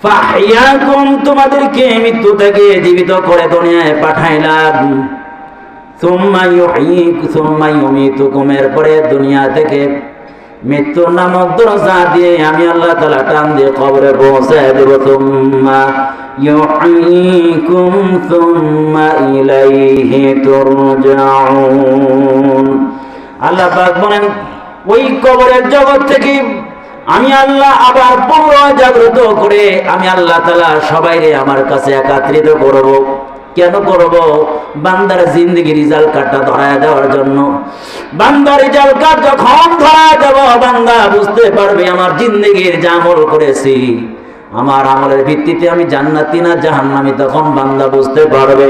ফাহইয়াকুম, তোমাদেরকে মৃত্যু থেকে জীবিত করে দুনিয়ায় পাঠাইলাম। সুম্মা ইউমীতুকুম, এরপরে দুনিয়া থেকে মৃত্যু নামক দরজা দিয়ে আমি আল্লাহ তাআলা টান দিয়ে কবরে পৌঁছায় দেব। সুম্মা ইউহয়িকুম সুম্মা ইলাইহি তুরজাউন। আল্লাহ পাক বলেন, ওই কবরের জগৎ থেকে আমি আল্লাহ আবার পুনরায় জাগ্রত করে আমি আল্লাহ তাআলা সবাইরে আমার কাছে একত্রিত করব। কেন করব? বান্দার জিন্দেগির রিজাল্ট কার্ডটা ধরায় দেওয়ার জন্য। বান্দার রিজাল্ট কার্ড যখন ধরায় দেব, বান্দা বুঝতে পারবে আমার জিন্দেগির যা আমল করেছি, আমার আমলের ভিত্তিতে আমি জান্নাতি না জাহান্নামী, তখন বান্দা বুঝতে পারবে।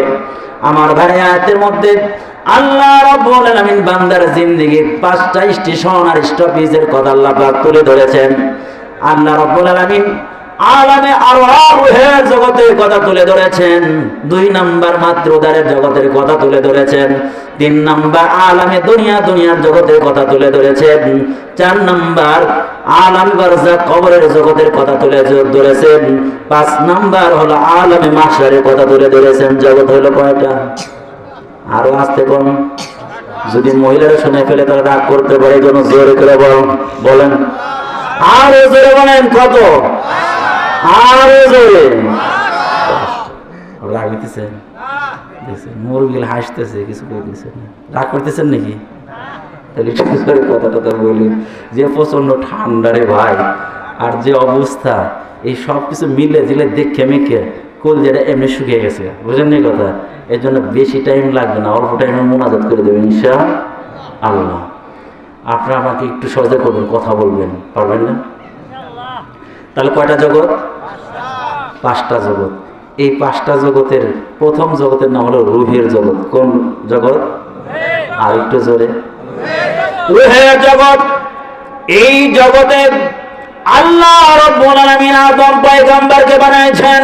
আমার ভাই, আয়াতের মধ্যে আল্লাহ রাব্বুল আলামিন বান্দার জিন্দেগির 5টা স্টেশন আর স্টপেজের কথা আল্লাহ পাক তুলে ধরেছেন। আল্লাহ রাব্বুল আলামিন আলামে আরওয়াহের জগতের কথা তুলে ধরেছেন। 2 নাম্বার মাতৃদারের জগতের কথা তুলে ধরেছেন। 3 নাম্বার আলামে দুনিয়ার জগতের কথা তুলে ধরেছেন। 4 নাম্বার আলাম বারজাখ কবরের জগতের কথা তুলে ধরেছেন। 5 নাম্বার হলো আলামে মাহশারের কথা তুলে ধরেছেন। জগৎ হলো কয়টা? আরো আসতে কোন, যদি মহিলারা শুনে ফেলে তারা রাগ করতে পারে, এই জন্য জোরে করে বলেন, আরো জোরে বলেন, কত? আরো জোরে। রাগ হইতেছেন? মুরগিল হাসতেছে, কিছু বলতেছেন, রাগ করতেছেন নাকি? তাহলে কথাটা তো বলি যে প্রচন্ড ঠান্ডা রে ভাই, আর যে অবস্থা, এই সব কিছু মিলে দিলে দেখে মেখে কোল যেটা এমনি শুকিয়ে গেছে, বুঝেন নি কথা? এর জন্য বেশি টাইম লাগবে না, অল্প টাইমে মোনাজাত করে দেবেন ইনশাআল্লাহ। আপনারা আমাকে একটু সহজে করবেন, কথা বলবেন, পারবেন না? তাহলে কয়টা জগৎ? 5টা জগৎ। এই 5টা জগতের প্রথম জগতের নাম হলো রুহের জগৎ। কোন জগৎ? আর একটু জোরে। রুহের জগৎ। এই জগতে আল্লাহ রাব্বুল আলামিন আদম পয়গম্বরকে বানাইছেন।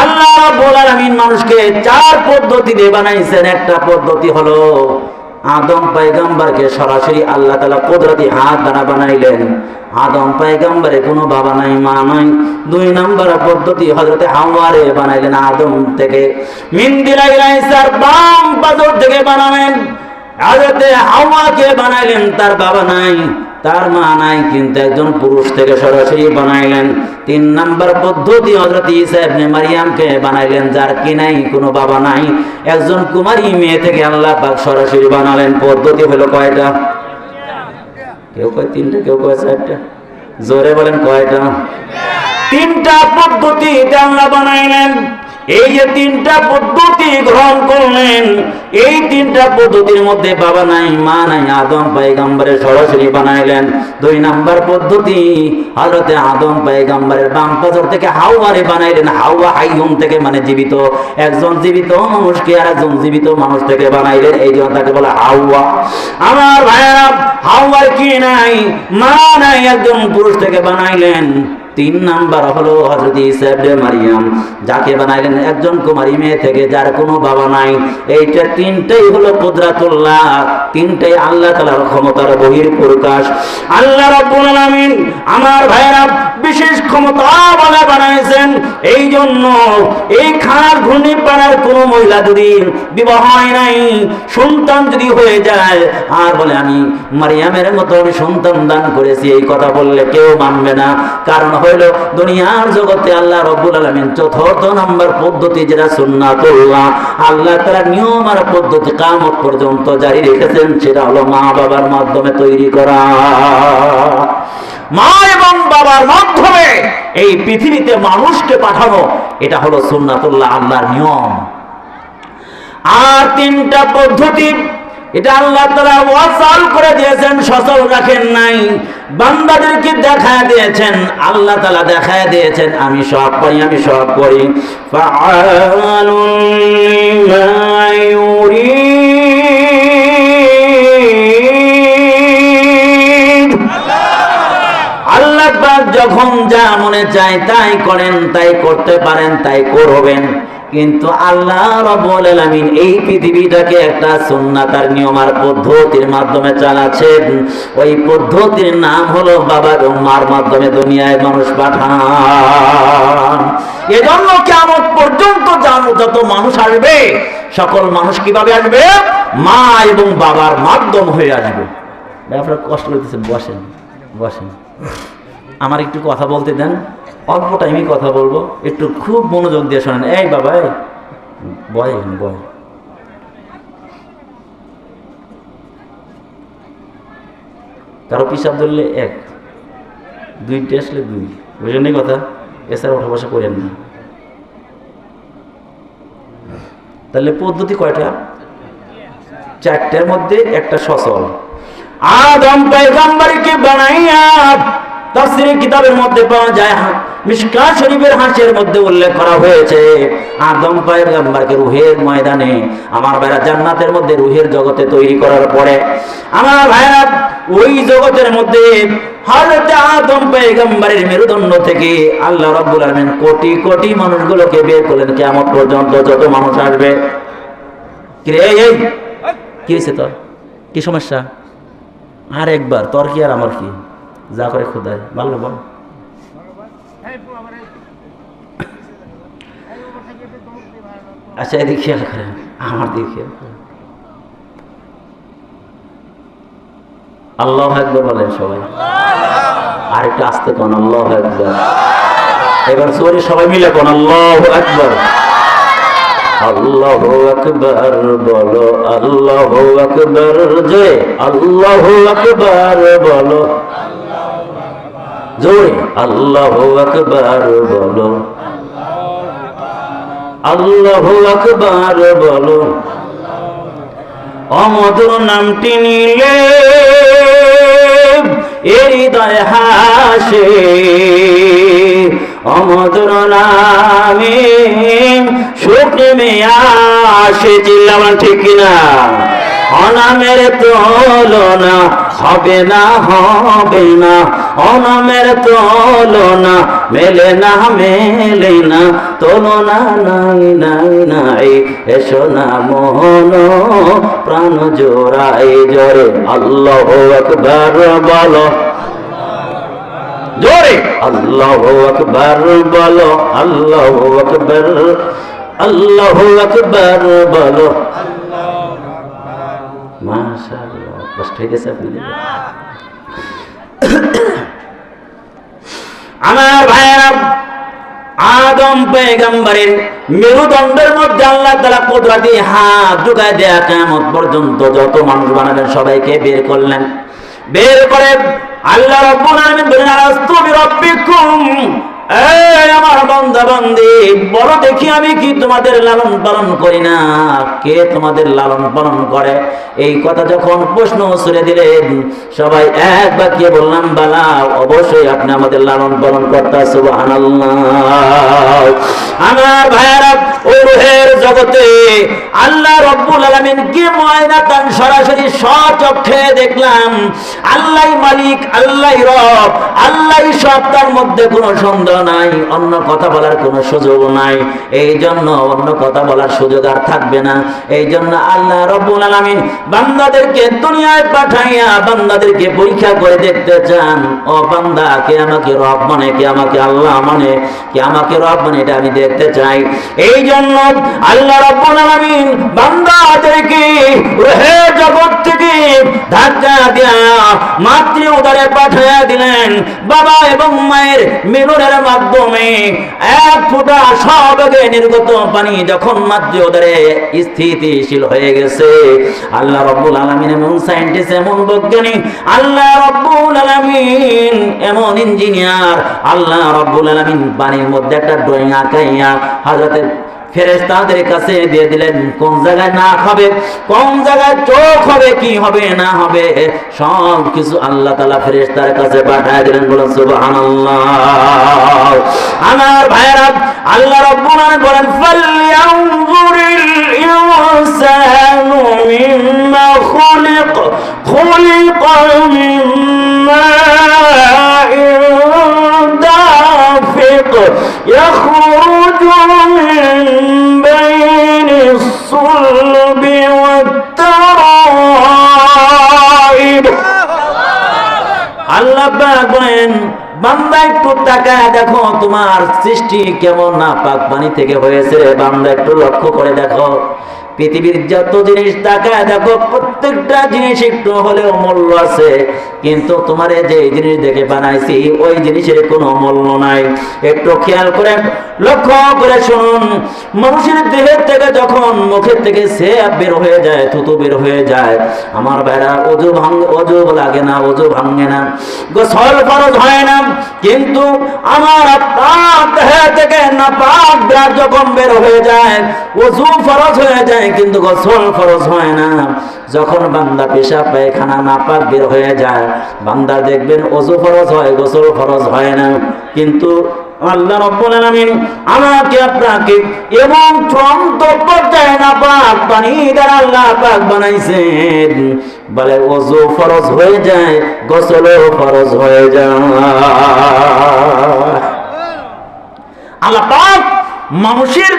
আল্লাহ রাব্বুল আলামিন মানুষকে 4 পদ্ধতিতে বানাইছেন। একটা পদ্ধতি হলো আদম পয়গম্বরকে সরাসরি আল্লাহ তাআলা কুদরতি হাত দ্বারা বানাইলেন। আদম পয়গম্বরে কোনো বাবা নাই, মা নাই। 2 নাম্বার পদ্ধতি হযরতে হাওয়ারে বানাইলেন আদম থেকে। মিন দিলাইলাইসার বাম পাজর থেকে বানালেন। হযরতে হাওয়াকে বানাইলেন, তার বাবা নাই, তার মা নাই, কিন্তু একজন পুরুষ থেকে সরাসরি বানাইলেন। 3 নাম্বার পদ্ধতি হযরত ঈসা ইবনে মারইয়ামকে বানাইলেন, যার কি নাই, কোনো বাবা নাই, একজন কুমারী মেয়ে থেকে আল্লাহ পাক সরাসরি বানালেন। পদ্ধতি হলো কয়টা? কেউ কয় 3টা, কেউ কয় 4টা। জোরে বলেন, কয়টা? 3টা পদ্ধতিতে আল্লাহ বানাইলেন। এই যে 3টা পদ্ধতি গ্রহণ করলেন, এই 3টা পদ্ধতির মধ্যে বাবা নাই, মা নাই, আদম পয়গম্বরের সরাসরি বানাইলেন। 2 নাম্বার পদ্ধতি হযরতে আদম পয়গম্বরের বাম পাজর থেকে হাওয়ারে বানাইলেন। হাওয়া হাইয়ুন থেকে মানে জীবিত, একজন জীবিত মানুষকে আর একজন জীবিত মানুষ থেকে বানাইলেন, এই জন্য তাকে বলে হাওয়া। আমার ভাইরা, হাওয়ার কি নাই, মা নাই, একজন পুরুষ থেকে বানাইলেন। 3 নাম্বার হলো হযরত ঈসা ইবনে মারইয়াম, যাকে বানাইলেন একজন কুমারী মেয়ে থেকে, যার কোনো বাবা নাই। এইটা 3টাই হলো কুদরাতুল্লাহ, 3টাই আল্লাহ তাআলার ক্ষমতার বহির প্রকাশ। আল্লাহ রাব্বুল আলামিন আমার ভাইরা বিশেষ ক্ষমতা বলে বানাইছেন। এই জন্য এই খানার ঘূর্ণি পাড়ার কোনো মহিলা যদি বিবাহ হয় নাই, সন্তান যদি হয়ে যায়, আর বলে আমি মারইয়ামের মতো আমি সন্তান দান করেছি, এই কথা বললে কেউ মানবে না। কারণ হইল দুনিয়ার জগতে আল্লাহ রাব্বুল আলামিন 4th নাম্বার পদ্ধতি, যেটা সুন্নাতুল্লাহ, আল্লাহ তাআলা নিয়ম আর পদ্ধতি কিয়ামত পর্যন্ত জারি রেখেছেন, সেটা হলো মা বাবার মাধ্যমে তৈরি করা। মা এবং বাবার মাধ্যমে এই পৃথিবীতে মানুষকে পাঠানো, এটা হলো সুন্নাতুল্লাহ, আল্লাহর নিয়ম। আর 3টা পদ্ধতি এটা আল্লাহ তাআলা ওয়াসাল করে দিয়েছেন, সচল রাখেন নাই, বান্দাদেরকে দেখায় দিয়েছেন। আল্লাহ তাআলা দেখায় দিয়েছেন আমি সব পারি, আমি সব করি। ফাআলুন লিমা ইউরিদ। আল্লাহ পাক যখন যা মনে চায় তাই করেন, তাই করতে পারেন, তাই করবেন। কিন্তু আল্লাহ রাব্বুল আলামিন এই পৃথিবীটাকে একটা সুন্নাত আর নিয়ম আর পদ্ধতির মাধ্যমে চালাচ্ছেন। ওই পদ্ধতির নাম হলো বাবা এবং মার মাধ্যমে দুনিয়ায় মানুষ পাঠান। এজন্য কিয়ামত পর্যন্ত যত মানুষ আসবে, সকল মানুষ কিভাবে আসবে? মা এবং বাবার মাধ্যম হয়ে আসবে। আপনারা কষ্ট করতেছেন, বসেন বসেন, আমার একটু কথা বলতে দেন, অল্প টাইমই কথা বলবো, একটু খুব মনোযোগ দিয়ে শোনেন। এই বাবা, এই বয় বয়। কারো পিসাব ধরলে 1, 2 আসলে 2, বুঝলেন এই কথা? এছাড়া ওঠা বসা করেন না। তাহলে পদ্ধতি কয়টা? 4টার মধ্যে একটা সচল। আদম পয়গম্বরকে বানাইয়া তাফসীরের কিতাবের মধ্যে পাওয়া যায়, মিশকাত শরীফের হাসির মধ্যে উল্লেখ করা হয়েছে, আদম পয়গম্বরকে রূহের ময়দানে, আমার ভাইরা জান্নাতের মধ্যে রূহের জগতে তৈরি করার পরে, আমার ভাইরা ওই জগতের মধ্যে হযরত আদম পয়গম্বরের মেরুদণ্ড থেকে আল্লাহ রাব্বুল আলামিন কোটি কোটি মানুষগুলোকে বের করলেন। কিয়ামত পর্যন্ত যত মানুষ আসবে। এই কি হয়েছে তোর? কি সমস্যা? আর একবার তোর কি আর আমার কি? যা করে খোদায় ভালো বল। আচ্ছা, এদিকে খেয়াল করেন, আমার দিকে খেয়াল করেন। আল্লাহু আকবার বলেন সবাই। আর একটু আস্তে কোন আল্লাহু আকবার। এবার জোরে সবাই মিলে কোন আল্লাহু আকবার। আল্লাহু আকবার বলো, আল্লাহু আকবার, জোরে আল্লাহু আকবার বলো, জোরে আল্লাহু আকবার বলো, আল্লাহু আকবার বলো। অমধুর নামটি নিলে এর হৃদয় হাসে, অমধুর নামে সুখ নেমে আসে। চিল্লাবেন ঠিক কিনা? অনামের তুলনা হবে না, হবে না, অনামের তুলনা মেলে না, মেলে না, তুলনা নাই নাই নাই। এসো না মন প্রাণ জোড়াই জোরে আল্লাহু আকবার বলো, জোরে আল্লাহু আকবার বলো, আল্লাহু আকবার, আল্লাহু আকবার বলো। মাশাআল্লাহ, কষ্ট হইতেছে আপনাদের? আমার ভাইয়েরা, আদম পয়গম্বরের মেরুদণ্ডের মধ্যে আল্লাহ তাআলা কুদরতি হাত ঢুকায় দেয়া কিয়ামত পর্যন্ত যত মানুষ বানাবেন সবাইকে বের করলেন। বের করে আল্লাহ রাব্বুল আলামিন বলেন, আলাস্তু বিরাব্বিকুম, এই আমার বান্দা বান্দি, বলো দেখি আমি কি তোমাদের লালন পালন করি না? কে তোমাদের লালন পালন করে? এই কথা যখন প্রশ্ন ছুড়ে দিলেন, সবাই এক বাক্যে বললাম, বালা, অবশ্যই আপনি আমাদের লালন পালন কর্তা। সুবহানাল্লাহ। আমার ভাইয়েরা, ওই রূহের জগতে আল্লাহ রাব্বুল আলামিন কি মুআয়নাতান সরাসরি স্বচক্ষে দেখলাম, আল্লাহই মালিক, আল্লাহই রব, আল্লাহই সব, তার মধ্যে কোনো সন্দেহ নাই, অন্য কথা বলার কোনো সুযোগ নাই। এই জন্য অন্য কথা বলার সুযোগ আর থাকবে না। এই জন্য আল্লাহ রাব্বুল আলামিন বান্দাদেরকে দুনিয়ায় পাঠাইয়া বান্দাদেরকে পরীক্ষা করে দেখতে চান, ও বান্দা, কে আমাকে রব মানে, কে আমাকে আল্লাহ মানে, কে আমাকে রব মানে, এটা আমি দেখতে চাই। এই জন্য আল্লাহ রাব্বুল আলামিন বান্দাদেরকে রূহের জগৎ থেকে ধাক্কা দিয়া মাতৃ উদরে পাঠাইয়া দিলেন। বাবা এবং মায়ের মিলনের মাধ্যমে এক ফোঁটা সবেগে নির্গত পানি যখন মাতৃ উদরে স্থিতিশীল হয়ে গেছে, আল্লাহ রাব্বুল আলামিন এমন সায়েন্টিস্ট, এমন বৈজ্ঞানিক, আল্লাহ রাব্বুল আলামিন এমন ইঞ্জিনিয়ার, আল্লাহ রাব্বুল আলামিন পানির মধ্যে একটা ড্রয়িং আঁকাইয়া হযরতের ফেরেশতাদের কাছে দিয়ে দিলেন। কোন জায়গায় নাক হবে, কোন জায়গায় চোখ হবে, কি হবে না হবে, সব কিছু আল্লাহ তাআলা ফেরেশতার কাছে পাঠিয়ে দিলেন। বলেন সুবহানাল্লাহ। আমার ভাইরা, আল্লাহ রাব্বুল আলামিন বলেন, ফালইয়ানজুরিল ইনসানু মিম্মা খুলিক, খুলিকা মিম্মা ইয়াখরুজু মিন বাইনিস সুলবি ওয়াত তারাইব। আল্লাহ পাক বলেন, বান্দা একটু তাকায় দেখো তোমার সৃষ্টি কেমন নাপাক পানি থেকে হয়েছে। বান্দা একটু লক্ষ্য করে দেখো, পৃথিবীর যত জিনিস তাকায় দেখো, প্রত্যেকটা জিনিস একটু হলেও মূল্য আছে, কিন্তু তোমার যে জিনিস দেখে বানাইছি ওই জিনিসের কোনো মূল্য নাই। একটু খেয়াল করে লক্ষ্য করে শুনুন, মানুষের দেহের থেকে যখন মুখের থেকে সেব বের হয়ে যায়, থুতু বের হয়ে যায়, আমার ভাইরা অজু লাগে না, অজু ভাঙে না, গোসল ফরজ হয় না, কিন্তু আমার আপনার দেহ থেকে নাপাক ব্লাড যখন বের হয়ে যায়, অজু ফরজ হয়ে যায় কিন্তু গোসল ফরজ হয় না। যখন বান্দা পেশাব পায়খানা নাপাক বের হয়ে যায়, বান্দা দেখবেন অজু ফরজ হয়, গোসল ফরজ হয় না। কিন্তু আল্লাহ রাব্বুল আলামিন আমাকে আপনাকে এবং চূড়ান্ত পর্যায়ে নাপাক পানি দ্বারা আল্লাহ পাক বানাইছেন, বলে ওযু ফরজ হয়ে যায়, গোসলও ফরজ হয়ে যায়। আল্লাহ পাক মানুষের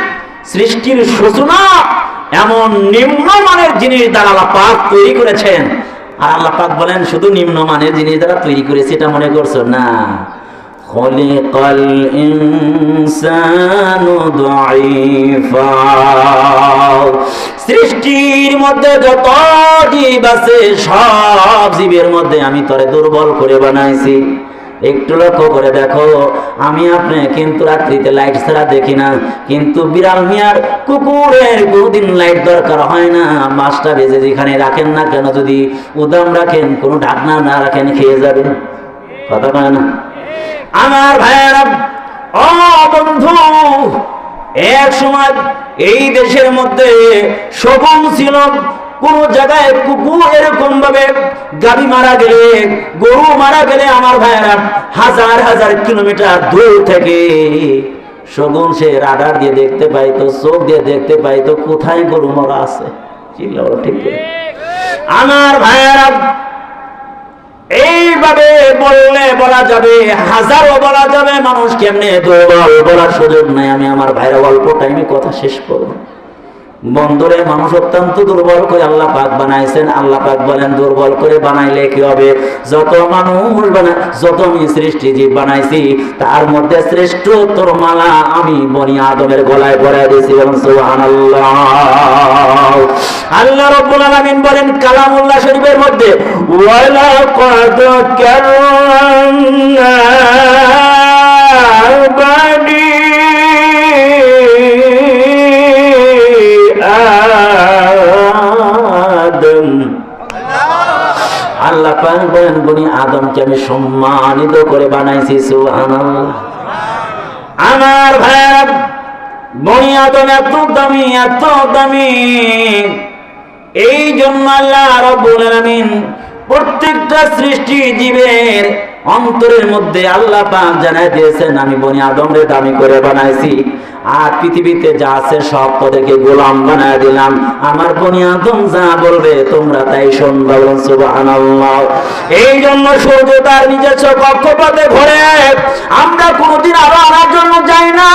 সৃষ্টির সূচনা এমন নিম্নমানের জিনিস দ্বারা আল্লাহ পাক তৈরি করেছেন। আর আল্লাহ পাক বলেন, শুধু নিম্নমানের জিনিস দ্বারা তৈরি করেছে এটা মনে করছো না, খলিকাল ইনসানু দাঈফা। সৃষ্টির মধ্যে যত জীব আছে সব জীবের মধ্যে আমি তোরে দুর্বল করে বানাইছি। একটু লক্ষ্য করে দেখো, আমি আপনি কিন্তু রাত্রিতে লাইট ছাড়া দেখি না, কিন্তু বিড়াল মিয়ার কুকুরের কোনদিন লাইট দরকার হয় না। 5টা বেজে যেখানে রাখেন না কেন, যদি উদাম রাখেন, কোনো ঢাকনা না রাখেন, খেয়ে যাবে। কথা কয় না আমার ভাইয়েরা? ও বন্ধু, এক সময় এই দেশের মধ্যে শোভন ছিল, কোন জায়গায় কুকুর এরকম ভাবে গাড়ি মারা গেলে, গরু মারা গেলে আমার ভাইয়েরা হাজার হাজার কিলোমিটার দূর থেকে শগুন সে রাডার দিয়ে দেখতে পাইতো, চোখ দিয়ে দেখতে পাইতো কোথায় গরু মারা আছে। চিল্লাও ঠিক আমার ভাইয়েরা? এইভাবে বললে বলা যাবে, হাজারও বলা যাবে, মানুষ কেমনে দুর্বল বলার সুযোগ নাই। আমি আমার ভাইরা অল্প টাইমে কথা শেষ করব। বন্ধুরে, মানুষ অত্যন্ত দুর্বল করে আল্লাহ পাক বানাইছেন। আল্লাহ পাক বলেন, দুর্বল করে বানাইলে কি হবে? যত মানুষ যত আমি সৃষ্টি জীব বানাইছি তার মধ্যে শ্রেষ্ঠতর মালা আমি বনি আদমের গলায় পরাই দিয়েছি। সুবহানাল্লাহ। আল্লাহ রাব্বুল আলামিন বলেন কালামুল্লাহ শরীফের মধ্যে, ওয়ালা ক্বাদ কাররামনা বানি আদম। আল্লাহ পাক বলেন, বনি আদমকে আমি সম্মানিত করে বানাইছি। সুবহানাল্লাহ। আমার ভাইরা, বনি আদম এত দামি, এত দামি, এই জন্য আল্লাহ রাব্বুল আলামিন প্রত্যেকটা সৃষ্টি জীবের অন্তরের মধ্যে আল্লাহ পাক জানাই দিয়েছেন, আমি বনি আদমরে দামি করে বানাইছি। আর পৃথিবীতে যা আছে সব তাদেরকে গোলাম বানায় দিলাম। আমার বনি আদম যা বলবে তোমরা তাই শুনবে। সুবহানাল্লাহ। এই জন্য সূর্য তার নিজস্ব কক্ষপথে ঘোরে, আমরা কোনোদিন আলো আনার জন্য যাই না,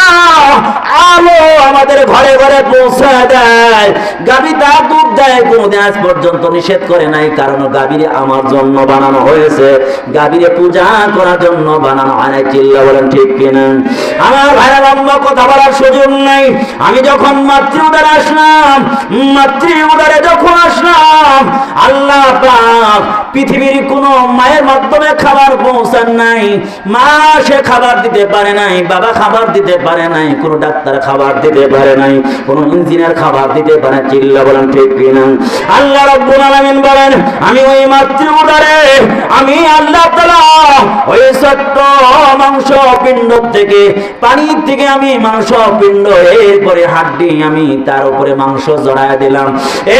আলো আমাদের ঘরে ঘরে পৌঁছে দেয়। গাভী তার দুধ দেয়, কোনোদিন আজ পর্যন্ত নিষেধ করে নাই, কারণ গাভীরে আমার জন্য বানানো হয়েছে, গাভীরে পূজা করার জন্য বানানো হয় না। চিল্লা বলেন ঠিক কিনা? আমার ভাইরা, লম্বা কথা বলার সুযোগ নাই। আমি যখন মাতৃ উদারে আসলাম, মাতৃ উদারে যখন আসলাম, আল্লাহ পাক পৃথিবীর কোন মায়ের মাধ্যমে খাবার পৌঁছান নাই। মা সে খাবার দিতে পারে নাই, বাবা খাবার দিতে পারে নাই, কোন ডাক্তার খাবার দিতে পারে নাই, কোন ইঞ্জিনিয়ার খাবার দিতে পারে। চিল্লা বলেন ঠিক কিনা? আল্লাহ রাব্বুল আলামিন বলেন, আমি ওই মাতৃ উদারে আমি আল্লাহ তাআলা ওই সত্য মাংস পিণ্ড থেকে, পানি থেকে আমি মাংস পিণ্ড, এরপরে হাড্ডি, আমি তার উপরে মাংস জড়ায় দিলাম,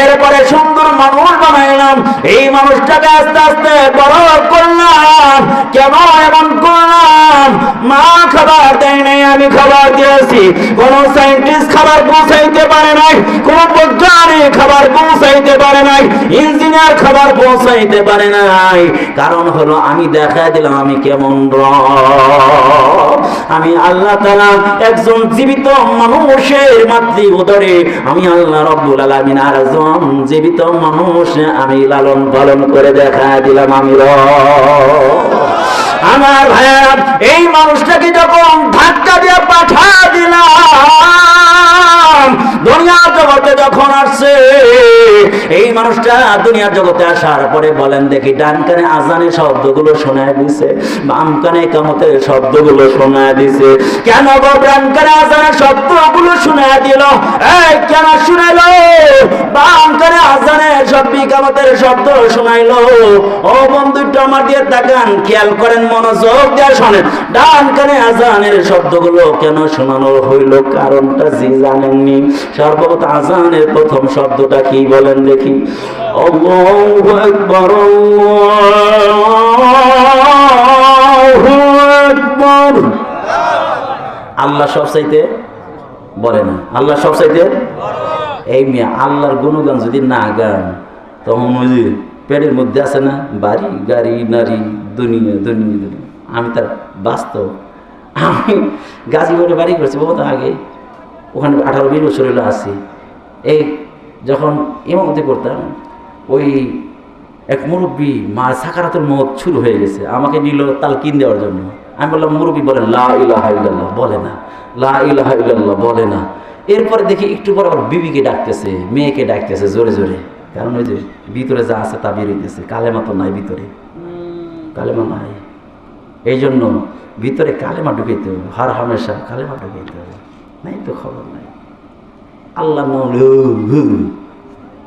এরপরে সুন্দর মানুষ বানাইলাম। এই মানুষটাকে আস্তে আস্তে বড় করলাম, কেন এমন করলাম? মা খাবার দেয় নাই, আমি খাবার দিয়েছি। কোন সায়েন্টিস্ট খাবার পৌঁছাইতে পারে নাই, কোন বৈজ্ঞানিক খাবার পৌঁছাইতে পারে নাই, ইঞ্জিনিয়ার খাবার পৌঁছাইতে পারে নাই। কারণ হলো আমি দেখা দিলাম আমি কেমন রব। আমি আল্লাহ তাআলা একজন জীবিত মানুষের মাতৃ উদরে আমি আল্লাহ রব্বুল আলামিন আর একজন জীবিত মানুষ আমি লালন পালন করে দেখা দিলাম আমি রব। আমার ভাইয়া, এই মানুষটাকে যখন ধাক্কা দিয়ে পাঠা দিলাম দুনিয়ার জগতে যখন আসছে, এই মানুষটা দুনিয়ার জগতে আসার পরে বলেন দেখি, ডান কানে আজানের শব্দগুলো শোনায় দিছে, বাম কানে কামতের শব্দগুলো শোনায় দিছে। কেন গো ডান কানে আজানের শব্দগুলো শোনায় দিল? এই কেন শুনাইলো? বাম কানে আজানের শব্দ কামতের শব্দ শোনাইলো। ও বন্ধুটা আমার দিয়ে তাকান, খেয়াল করেন, মনোযোগ দিয়ে শোনেন। ডান কানে আজানের শব্দগুলো কেন শোনানো হইল? কারণটা জি জানেননি। সর্বপ্রথম আজানের প্রথম শব্দটা কি বলেন দেখি? আল্লাহু আকবার, আল্লাহু আকবার। আল্লাহ সবচাইতে বলে না, আল্লাহ সবচাইতে। এই মেয়ে আল্লাহর গুণগান যদি না গান, তখন ওই যে পেটের মধ্যে আছে না বাড়ি গাড়ি নারী দুনিয়া দুনিয়া দুনিয়া। আমি তার বাস্তব, আমি গাজীপুরে বাড়ি করেছি বহুত আগে, ওখানে 18-20 বছর হলো আছি। এই যখন ইমামতি করতাম, ওই এক মুরব্বী মা সাকারাতুল মউত শুরু হয়ে গেছে, আমাকে নিল তালকিন দেওয়ার জন্য। আমি বললাম মুরব্বী বলেন লা ইলাহা ইল্লাল্লাহ, বলে না, লা ইলাহা ইল্লাল্লাহ বলে না। এরপরে দেখি একটু পর আবার বিবিকে ডাকতেছে, মেয়েকে ডাকতেছে জোরে জোরে, কারণ ওই যে ভিতরে যা আছে তা বেরিয়েছে, কালেমা তো নাই ভিতরে, কালেমা নাই। এই জন্য ভিতরে কালেমা ঢুকাইতে হবে, হর হামেশা কালেমা ঢুকাইতে হবে, নাই তো খবর নাই। আল্লাহর নাম,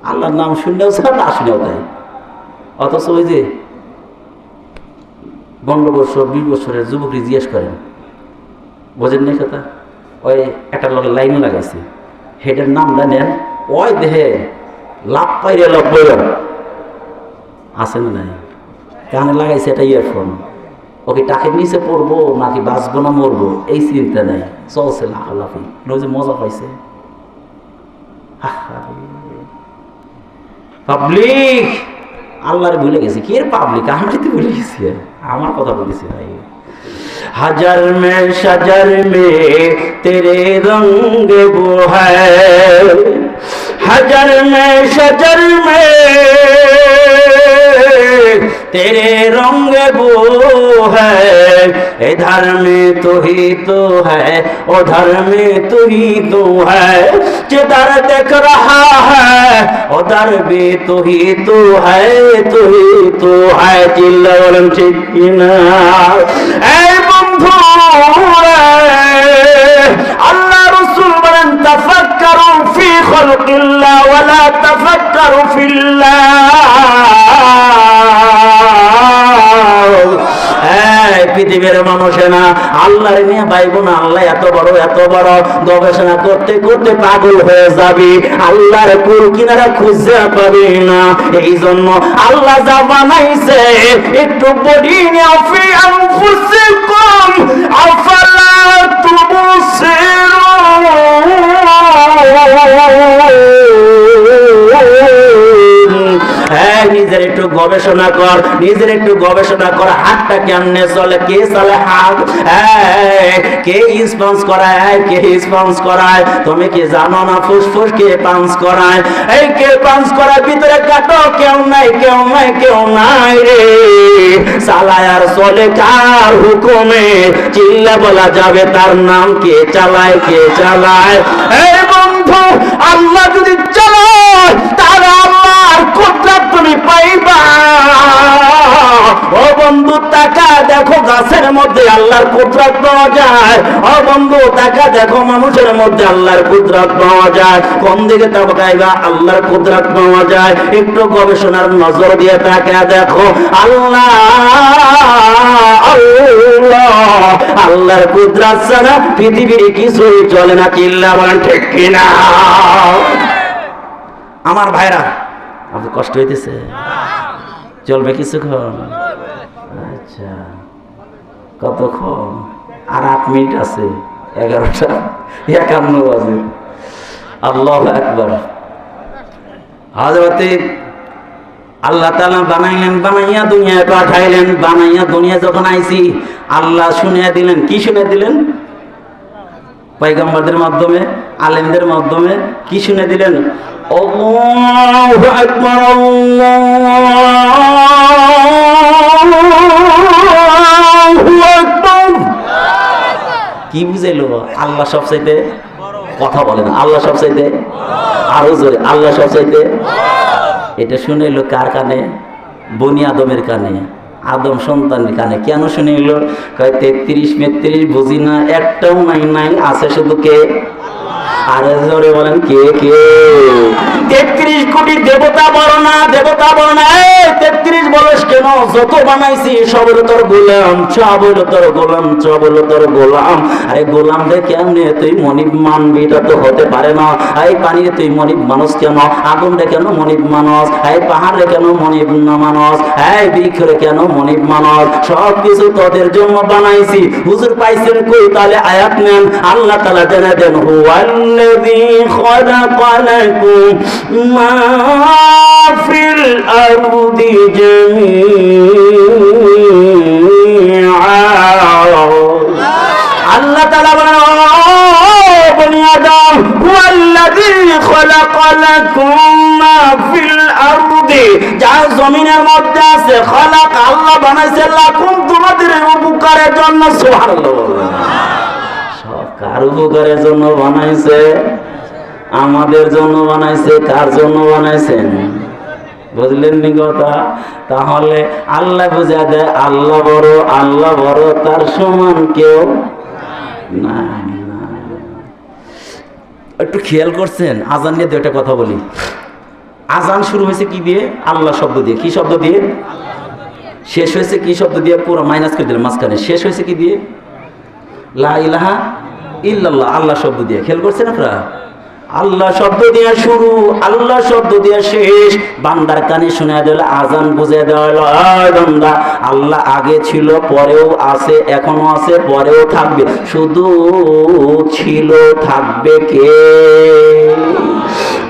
আল্লাহর নাম শুনলেও স্যার না শুনেও তাই। অথচ ওই যে 15 বছর 20 বছরের যুবকরা জিজ্ঞেস করেন, বোঝেন নাই কথা? ওই একটা লাইন লাগাইছে, হেডের নামটা নেন, ওই দেহে লাভ পাইরে লাভ বইল আছে না নাই? কানে লাগাইছে একটা ইয়ারফোন, ওকে টাকে নিচে পড়বো নাকি বাঁচবো না মরবো এই চিন্তা নাই, চলছে লাফালাফি, যে মজা পাইছে। পাবলিক আল্লাহরে ভুলে গেছি। কি এর পাবলিক? আমরাই তো ভুলে গেছি, আমার কথা বলেছি ভাই। হাজার মে সাজার মে তেরে রঙ্গ वो है, हजार में शजर में तेरे रंग वो है, इधर में तो ही तो है, उधर में तो ही तो है, जिधर देख रहा है उधर भी तो ही तो है, तो ही तो है। चिल्ला बोलें ठीक ना? ऐ बंधु अल्लाह रसूल बोलें तफक्करु फी खल्किल्लाह वला तफक्करु फिल्लाह। পৃথিবীর মানুষেরা আল্লাহর নিয়ে পাইবো না, আল্লাহ এত বড় গবেষণা করতে করতে পাগল হয়ে যাবি, আল্লাহর কুল কিনারা খুঁজে পাবি না। এই জন্য আল্লাহ যা বানাইছে একটু বডি নিয়ে ফি আনফুসিকুম আফালা নিজের একটু গবেষণা কর, নিজের একটু গবেষণা কর, হাতটা কেমনে চলে, কে চলে হাত, কে স্পঞ্জ করায়, কে স্পঞ্জ করায়, তুমি কি জানো না? ফুসফুস কে পাঞ্চ করায়, এই কে পাঞ্চ করায়, ভিতরে কাটো, কেউ নাই কেউ নাই কেউ নাই রে। চালায় আর চলে কার হুকুমে, চিল্লা বলা যাবে তার নাম কে চালায়, কে চালায়? এই বন্ধু আল্লাহ যদি চালায় তাহলে আল্লাহর কুদরত তুমি পাইবা। ও বন্ধু টাকা দেখো, গাছের মধ্যে আল্লাহর কুদরত পাওয়া যায়। ও বন্ধু টাকা দেখো, মানুষের মধ্যে আল্লাহর কুদরত পাওয়া যায়। কোন দিকে তাকাইবা আল্লাহর কুদরত পাওয়া যায়। একটু গবেষণার নজর দিয়ে তাকা দেখো, আল্লাহ আল্লাহ আল্লাহর কুদরত ছাড়া পৃথিবীর কিছুই চলে না। চিল্লা বলেন ঠিক কিনা? আমার ভাইরা, আপনার কষ্ট হইতেছে? চলবে কিছুক্ষণ? আচ্ছা, কতক্ষণ? আর 8 মিনিট আছে, 11:51 বাজে। আল্লাহু আকবার। হযরতে আল্লাহ তাআলা বানাইলেন, বানাইয়া দুনিয়ায় পাঠাইলেন। বানাইয়া দুনিয়া যখন আইছি, আল্লাহ শুনিয়ে দিলেন। কি শুনিয়ে দিলেন? পয়গম্বরদের মাধ্যমে, আলেমদের মাধ্যমে কি শুনে দিলেন? আল্লাহু আকবার, আল্লাহু আকবার। কি বুঝাইলো? আল্লাহ সবচাইতে কথা বলেন, আল্লাহ সবচাইতে, আরো জোরে, আল্লাহ সবচাইতে। এটা শুনাইলো কার কানে? বনি আদমের কানে, আদম সন্তানের কানে। কেন শুনিল? 33 বুঝি না, একটাও নাই, আছে শুধু কে? আরে জোরে বলেন, কে? 33 কোটি দেবতা বড় না, দেবতা বড় না। 33 বলস কেন? যত বানাইছি সবের তোর গোলাম, সবের তোর গোলাম, সবের তোর গোলাম। আরে গোলাম রে কেমনে তুই মনিব মানবি? এটা তো হতে পারে না। এই পানি রে তুই মনিব মানুষ কেন? আগুন রে কেন মনিব মানুষ? এই পাহাড় রে কেন মনিব না মানুষ? এই বৃক্ষ রে কেন মনিব মানুষ? সব কিছু তোদের জন্য বানাইছি। হুজুর পাইছেন কই? তাহলে আয়াত নেন। আল্লাহ তাআলা জানা দেন, হুয়াল্লাযী খালাকালাকুম মা ফিল আরদি জামিআ। আল্লাহ তাআলা বলেন, ও বনি আদম, হুয়াল্লাযী খালাকালাকুম মা ফিল আরদি, যা জমিনের মধ্যে আছে, খালাক আল্লাহ বানাইছে, লাকুম তোমাদের উপকারের জন্য। সুবহানাল্লাহ। সব কার উপকারের জন্য বানাইছে? আমাদের জন্য বানাইছে। কার জন্য বানাইছেন? বুঝলেন নি কথা? তাহলে আল্লাহ বুঝা দেয়, আল্লাহ বড়, আল্লাহ বড়, তার সমান কেউ নাই। একটু খেয়াল করছেন? আজান নিয়ে দুইটা কথা বলি। আজান শুরু হয়েছে কি দিয়ে? আল্লাহ শব্দ দিয়ে। কি শব্দ দিয়ে? শেষ হয়েছে কি শব্দ দিয়ে? পুরো মাইনাস করে দিলেন মাঝখানে। শেষ হয়েছে কি দিয়ে? লা ইলাহা ইল্লাল্লাহ, আল্লাহ শব্দ দিয়ে। খেয়াল করছেন আপনারা? আল্লাহ শব্দ দিয়ে শুরু, আল্লাহ শব্দ দিয়ে শেষ। বান্দার কানে শোনা দিল, আজান বুঝে দেওয়া হলো, বান্দা আল্লাহ আগে ছিল, পরেও আছে, এখনো আছে, পরেও থাকবে। শুধু ছিল, থাকবে কে?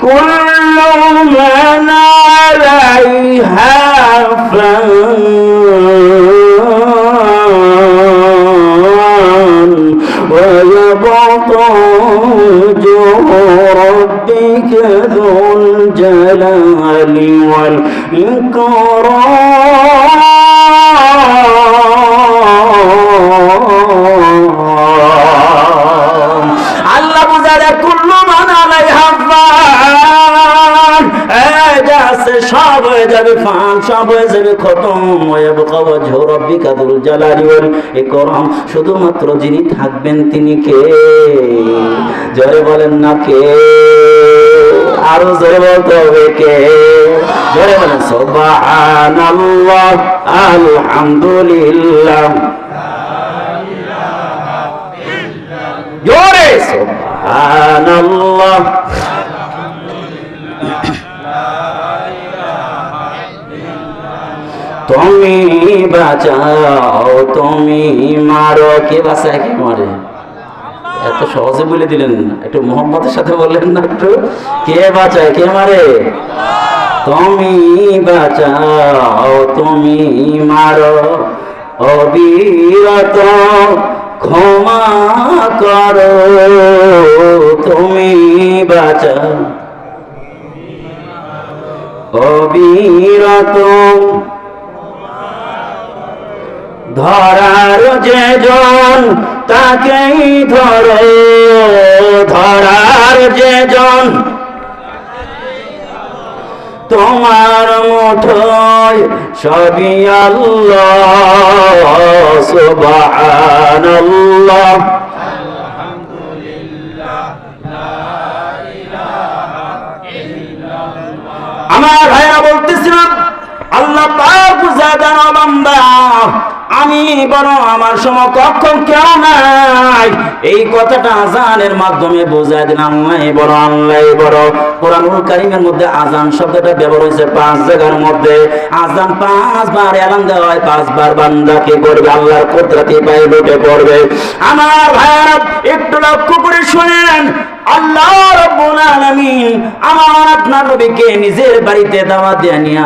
কুল্লু মান আলাইহা ফান ওয়া ইয়াবকা ওয়াজহু রাব্বিকা যুল জালালি ওয়াল ইকরাম। আল্লাহ বুঝারে কুল্লু মান আলাইহা ফান, সব হয়ে যাবে ফান, সব হয়ে যাবে খতম। ওয়ায়াবকা ওয়াজহু রাব্বিকা যুল জালালি ওয়াল ইকরাম, শুধুমাত্র যিনি থাকবেন তিনি কে? জোরে বলেন না কে? আরো জোরে বলতে হবে কে? জোরে বলেন সুবহানাল্লাহ, আলহামদুলিল্লাহ, জোরে সুবহানাল্লাহ। তুমি বাঁচাও, তুমি মারো। কে বাঁচায়, কে মারে? এত সহজে বলে দিলেন, একটু মোহাম্মদের সাথে বললেন না একটু? কে বাঁচায়, কে মারে? তুমি বাঁচাও, তুমি মারো, অবিরত ক্ষমা করো। তুমি বাঁচাও, অবিরত, ধরার যেজন তাকেই ধরো, ধরার যেজন তোমার মুঠোয় সবই আল্লাহ। সুবহানাল্লাহ, আমার ভাইরা বলতেছিলাম, আল্লাহ পাক বুঝা দেন বান্দা, আমি বড়, আমার সমকক্ষ কেউ নাই। এই কথাটা আজানের মাধ্যমে বোঝায় দিন। আল্লাহ বড়, আল্লাহ বড়। কোরআনুল কারীমের মধ্যে আজান শব্দটা ব্যবহার হয়েছে 5 জায়গার মধ্যে। আজান 5 বার এলান দেওয়া হয়, 5 বার বান্দা কি করবে? আল্লাহর কুদরতি পায়ে লুটে পড়বে। আমার ভাইরা একটু লক্ষ্য করে শুনেন, আল্লাহ রাব্বুল আলামিন আমার আপনার নবীকে নিজের বাড়িতে দাওয়াত দিয়ে নিয়ে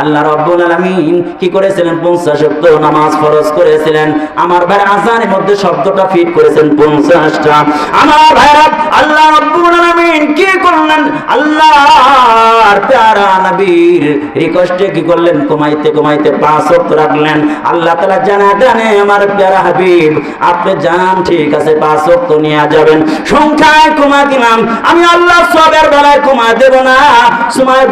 আল্লাহ রাব্বুল আলামিন কি করেছিলেন? 50 ওয়াক্ত নামাজ ফরজ করেছিলেন। আমার ভাই আজানের মধ্যে শব্দটা ফিট করেছেন 50টা। আমার ভাইরা আল্লাহ রাব্বুল আলামিন কি করলেন? আল্লাহর প্যারা নবীর রিকোয়েস্টে কি করলেন? কমাইতে কমাইতে 5 ওয়াক্ত রাখলেন। আল্লাহ তাআলা জানে আমার প্যারা হাবিব আপনি যান, ঠিক আছে 5 ওয়াক্ত নিয়ে যাবেন, সংখ্যায় কমা দিলাম আমি আল্লাহ, সওয়াবের বেলায় কমা দেব না, সময়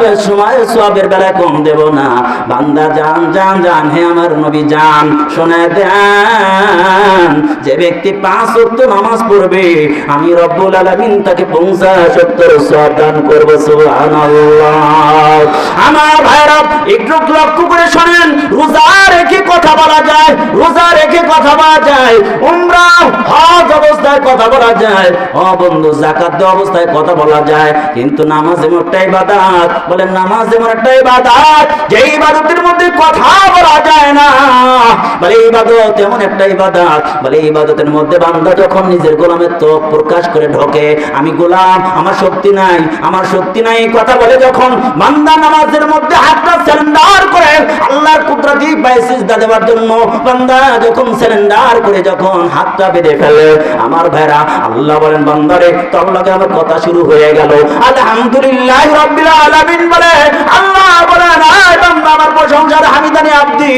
সওয়াবের বেলায় কম দেব না। বান্দা যান যান যান, হে আমার নবী যান, শুনে দেন যে ব্যক্তি 5 ওয়াক্ত নামাজ পড়বে আমি রব্বুল আলামিন তাকে 50-70 সওয়াব দান করব। সুবহানাল্লাহ। আমার ভাইরা একটু লক্ষ্য করে শুনেন, রোজা রেখে কথা বলা যায়, রোজা রেখে কথা বলা যায়, উমরা হজ অবস্থায় কথা বলা যায়, ও বন্ধু যাকাত দেওয়া অবস্থায় কথা বলা যায়, কিন্তু নামাজ এমন একটা ইবাদত, বলেন নামাজ এমন একটা ইবাদত যে ইবাদতের মধ্যে কথা বলা যায় না। বলে ইবাদত এমন একটা ইবাদত, বলে ইবাদতের মধ্যে বান্দা যখন নিজের গোলামের তো প্রকাশ করে ঢোকে, আমি গোলাম, আমার শক্তি নাই, আমার শক্তি নাই কথা বলে যখন বান্দা নামাজের মধ্যে হাতটা সারেন্ডার করে আল্লাহর কুদরতি পায়ে সিজদা দেওয়ার জন্য বান্দা যখন সারেন্ডার করে যখন হাতটা বেঁধে ফেলে, আমার ভাইরা আল্লাহ বলেন বান্দারে তোর লগে আমার কথা শুরু হয়ে গেল। আলহামদুলিল্লাহ রাব্বিল আলামিন বলে আল্লাহ বলে না বান্দা আমার প্রশংসার হামিদানি আব্দি,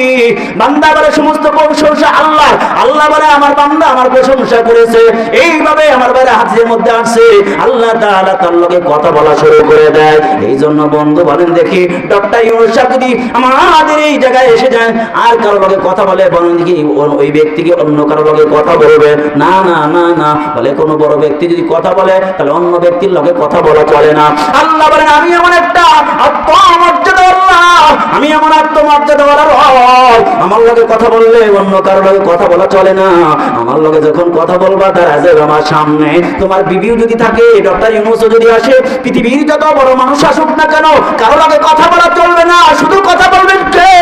বান্দা বলে সমস্ত প্রশংসা আল্লাহ, আল্লাহ বলে আমার বান্দা আমার প্রশংসা করেছে। এইভাবে আমার ভাইরা হাতের মধ্যে আসছে, আল্লাহ তাআলা তার লগে কথা বলা শুরু করে দেয়। এই জন্য বন্ধু বলেন দেখি, ডক্টর ইউনূস যদি আমাদের এই জায়গায় এসে যায় আর কারো লগে কথা বলে, বলেন দেখি ওই ব্যক্তিকে অন্য কারো লগে কথা বলবে না? না না না, বলে কোনো বড় ব্যক্তি যদি কথা বলে তাহলে অন্য ব্যক্তির লগে কথা বলা চলে না। আল্লাহ বলেন আমি এমন একটা আত্মমর্যাদা, আমি এমন আত্মমর্যাদা বলার আমার লগে কথা বললে অন্য কারো লগে কথা বলা চলে না। আমার লগে যখন কথা বলবা তার আজ আমার সামনে তোমার বিবিও যদি থাকে, ডক্টর ইউনূস যদি আসে, পৃথিবীর যত বড় মানুষ আসুক না কেন, কারো লগে কথা বলা চলবে না, শুধু কথা বলবেন কে?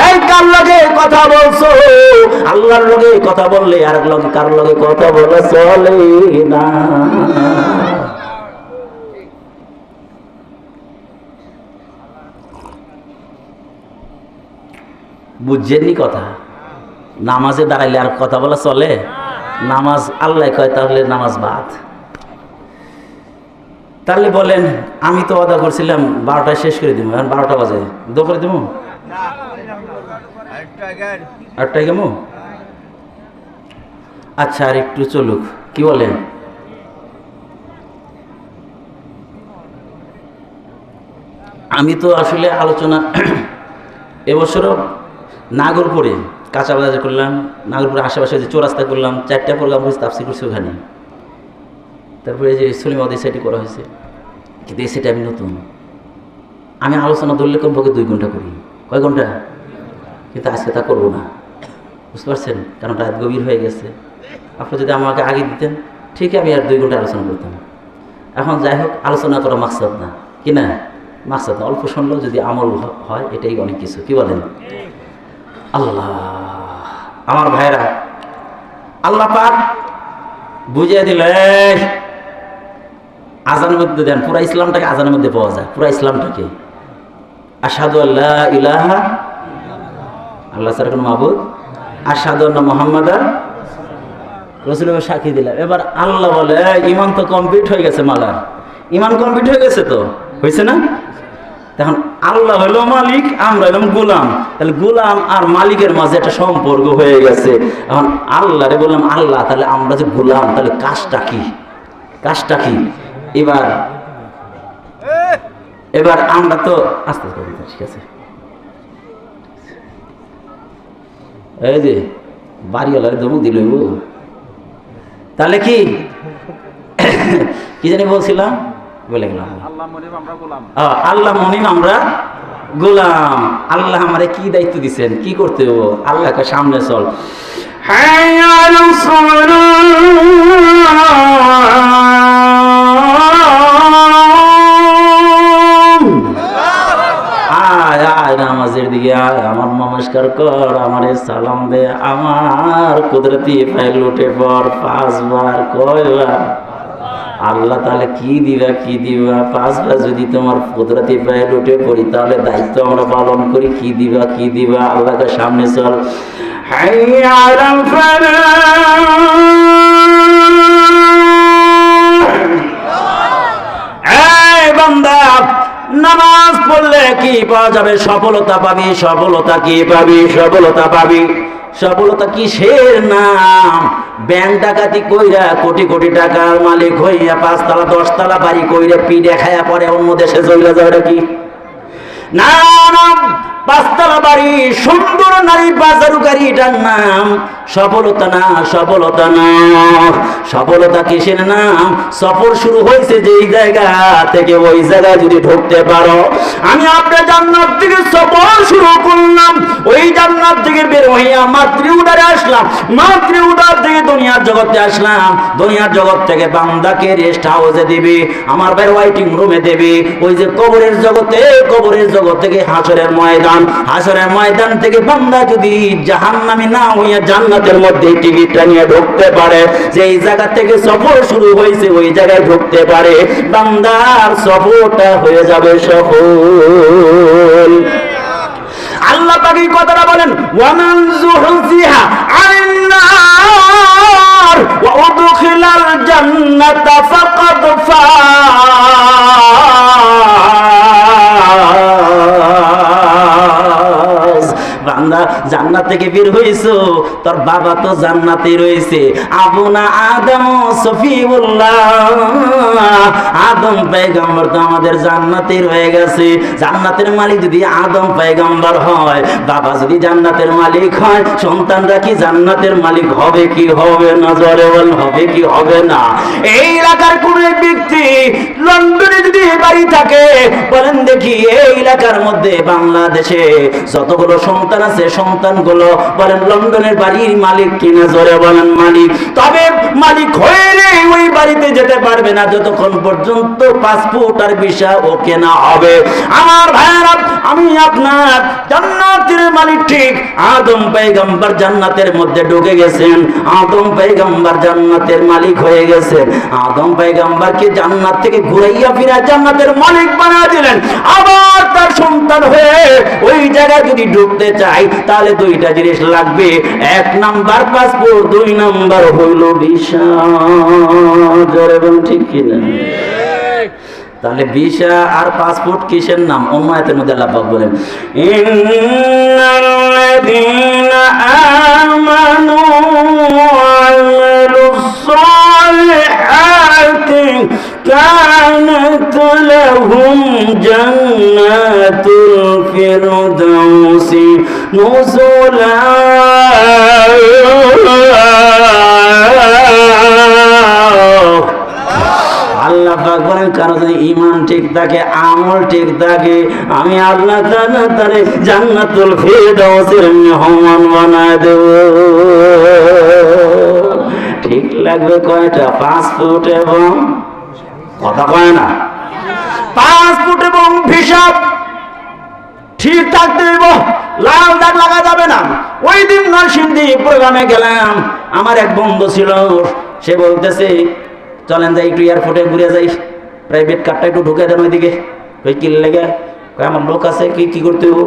এই কার লগে কথা বলছো? আল্লাহর লগে কথা বললে আর লগে কার লগে কথা বলা চলে না। বুঝছেননি কথা? নামাজে দাঁড়াইলে আর কথা বলা চলে? নামাজ আল্লাহ কয় তাহলে নামাজ বাদ। তাহলে বলেন আমি তো ওয়াদা করছিলাম 12টায় শেষ করে দিব, এখন 12টা বাজে, দুপুরে দিব, 8টায় কেমন? আচ্ছা আর একটু চলুক, কি বলেন? আমি তো আসলে আলোচনা এবছরও নাগরপুরে কাঁচা বাজার করলাম, নাগরপুরে আশেপাশে যে চৌরাস্তা করলাম, 4টা প্রোগ্রাম হয়েছে, তাফসীর করছি ওখানে। তারপরে যে সলিমাবাদ সাইডে করা হয়েছে, কিন্তু এই সেটা আমি নতুন, আমি আলোচনা ধরলে কমপক্ষে 2 ঘন্টা করি। কয় ঘন্টা? কিন্তু আজকে তা করবো না, বুঝতে পারছেন? কারণ রাত গভীর হয়ে গেছে। আপনি যদি আমাকে আগে দিতেন ঠিকই আমি আর 2 ঘন্টা আলোচনা করতাম। এখন যাই হোক, আলোচনা করা মাকসাদ না, কি না? মাকসাদ অল্প শুনলেও যদি আমল হয় এটাই অনেক কিছু, কি বলেন? আল্লাহ আমার ভাইরা, আল্লাহ পাক বুঝিয়ে দিল, আজানের মধ্যে দেন, পুরা ইসলামটাকে আজানের মধ্যে পাওয়া যায়, পুরা ইসলামটাকে। আশহাদু আল্লা ইলাহা আল্লাহ ছাড়া কোনো মাবুদ, আশহাদু আন্না মুহাম্মাদান রাসূলুল্লাহ সাক্ষী দিলাম। এবার আল্লাহ বলে ঈমান তো কমপ্লিট হয়ে গেছে, মালার ঈমান কমপ্লিট হয়ে গেছে, তো হয়েছে না? তখন আল্লাহ হলো মালিক, আমরা হলাম গোলাম, তাহলে গোলাম আর মালিকের মাঝে একটা সম্পর্ক হয়ে গেছে। এখন আল্লাহরে বললাম আল্লাহ তাহলে আমরা যে গোলাম, তাহলে কাজটা কি? কাজটা কি? এবার আমরা তো আস্তে আস্তে, ঠিক আছে, এই যে বাড়িওয়ালারে ধমক দিল, তাহলে কি কি জানি বলছিলাম, বলে গেলাম আল্লাহ মনিম আমরা গোলাম। আল্লাহ আমারে কি দায়িত্ব দিচ্ছেন, কি করতে হবে? আল্লাহকে সামনে চল, কর, আমারে সালাম দে, আমার কুদরতি পায়ে লুটে পড় 5 বার। কয়বার? আল্লাহ তাহলে কি দিবা, কি দিবা? 5 বার যদি তোমার কুদরতি পায়ে লুটে পড়ি, তাহলে দায়িত্ব আমরা পালন করি। কি দিবা, কি দিবা? আল্লাহকে সামনে চল। হাইয়া আলাল ফালাহ। এই বান্দা, নামাজ পড়লে কি পাওয়া যাবে? সফলতা পাবি। সফলতা কি পাবি? সফলতা পাবি। সফলতা কিসের নাম? ব্যাংক ডাকাতি কইরা কোটি কোটি টাকার মালিক হইয়া 5 তলা 10 তলা বাড়ি কইরা পিড়ে খায়া পরে অন্য দেশে চলে যাওয়াটা কি? না না, 5 তলা বাড়ি, সুন্দর নারী, বাজারুকারী, এটার নাম সফলতা না। সফলতা না। সফলতা কিসের নাম? সফর শুরু হয়েছে যেই জায়গা থেকে, ওই জায়গায় যদি ঢুকতে পারো। আমি আপনার জান্নাত থেকে সফর শুরু করলাম, ওই জান্নাত থেকে বের হইয়া মাতৃ উদারে আসলাম, মাতৃ উদার থেকে দুনিয়ার জগতে আসলাম, দুনিয়ার জগৎ থেকে বান্দাকে রেস্ট হাউসে দিবে, আমার ভাই ওয়াইটিং রুমে দেবে। ওই যে কবরের জগতে, কবরের জগৎ থেকে হাসরের ময়দান, হাসরের ময়দান থেকে বান্দা যদি জাহান্নামী না হইয়া জান্নাতের মধ্যে টিকিটটা নিয়ে ঢুকতে পারে, যেই জায়গা থেকে সফর শুরু হয়েছে ওই জায়গায় ঢুকতে পারে, বান্দার সফরটা হয়ে যাবে সফল। আল্লাহ পাক এই কথাটা বলেন, ওয়ামান যুহজিহা আনিন নার ওয়া উদখিলাল জান্নাতা ফাকাদ ফাজ। বান্দা, জান্নাত থেকে বের হইছো, তোর বাবা তো জান্নাতে রয়েছে। আবুনা আদম সফিউল্লাহ, আদম পয়গম্বর তো আমাদের জান্নাতে রয়ে গেছে। জান্নাতের মালিক যদি আদম পয়গম্বর হয়, বাবা যদি জান্নাতের মালিক হয়, সন্তানরা কি জান্নাতের মালিক হবে কি হবে না? জোরে বল, হবে কি হবে না? এই এলাকার কোন ব্যক্তি লন্ডনে যদি বাড়ি থাকে, বলেন দেখি, এই এলাকার মধ্যে বাংলাদেশে যতগুলো সন্তান আছে, সন্তানগুলো বলেন লন্ডনের বাড়ির মালিক কিনা? জোরে বলেন মালিক। তবে মালিক হয়ে ওই বাড়িতে যেতে পারবে না যতক্ষণ পর্যন্ত পাসপোর্ট আর ভিসা ওকে না হবে। আমার ভাইরা, আমি আপনার জান্নাতের মালিক ঠিক। আদম পয়গম্বর জান্নাতের মধ্যে ঢুকে গেছেন, আদম পয়গম্বর জান্নাতের মালিক হয়ে গেছেন। আদম পয়গম্বরকে জান্নাত থেকে ঘুরাইয়া ফিরা জান্নাতের মালিক বানিয়ে দিলেন। আবার তার সন্তান হয়ে ওই জায়গায় যদি ঢুকতে চাই, তাহলে 2টা জিনিস লাগবে। 1 নাম্বার পাসপোর্ট, 2 নাম্বার হইল ভিসা। জোরে বলুন, ঠিক কিনা? তাহলে ভিসা আর পাসপোর্ট কিসের নাম? অন্য আয়াতের মধ্যে আল্লাহ পাক বলেন, ইন্নাল্লাযীনা আমানু ওয়া আমিলুস সালিহাতি কানাত লাহুম জান্নাতুল ফিরদাউসি নুজুলা। আল্লাহ পাক বলেন, কারো যদি ঈমান ঠিক থাকে, আমল ঠিক থাকে, আমি আল্লাহ তাআলা তারে জান্নাতুল ফিরদাউসের মেহমান বানায় দেব। ঠিক লাগবে কয়টা? 5 ফুট এবং কথা কয় না, 5 ফুট এবং ভিসা ঠিক থাকতে দেব, লাল দাগ লাগা যাবে না। ওই দিন নরসিংদী প্রোগ্রামে গেলাম, আমার এক বন্ধু ছিল, সে বলতেছে চলেন যাই একটু এয়ারপোর্টে ঘুরে যাই, প্রাইভেট কারটা একটু ঢুকে দেন ওইদিকে। ওই কি লেগে? আমার লোক আছে, কি করতে হবো?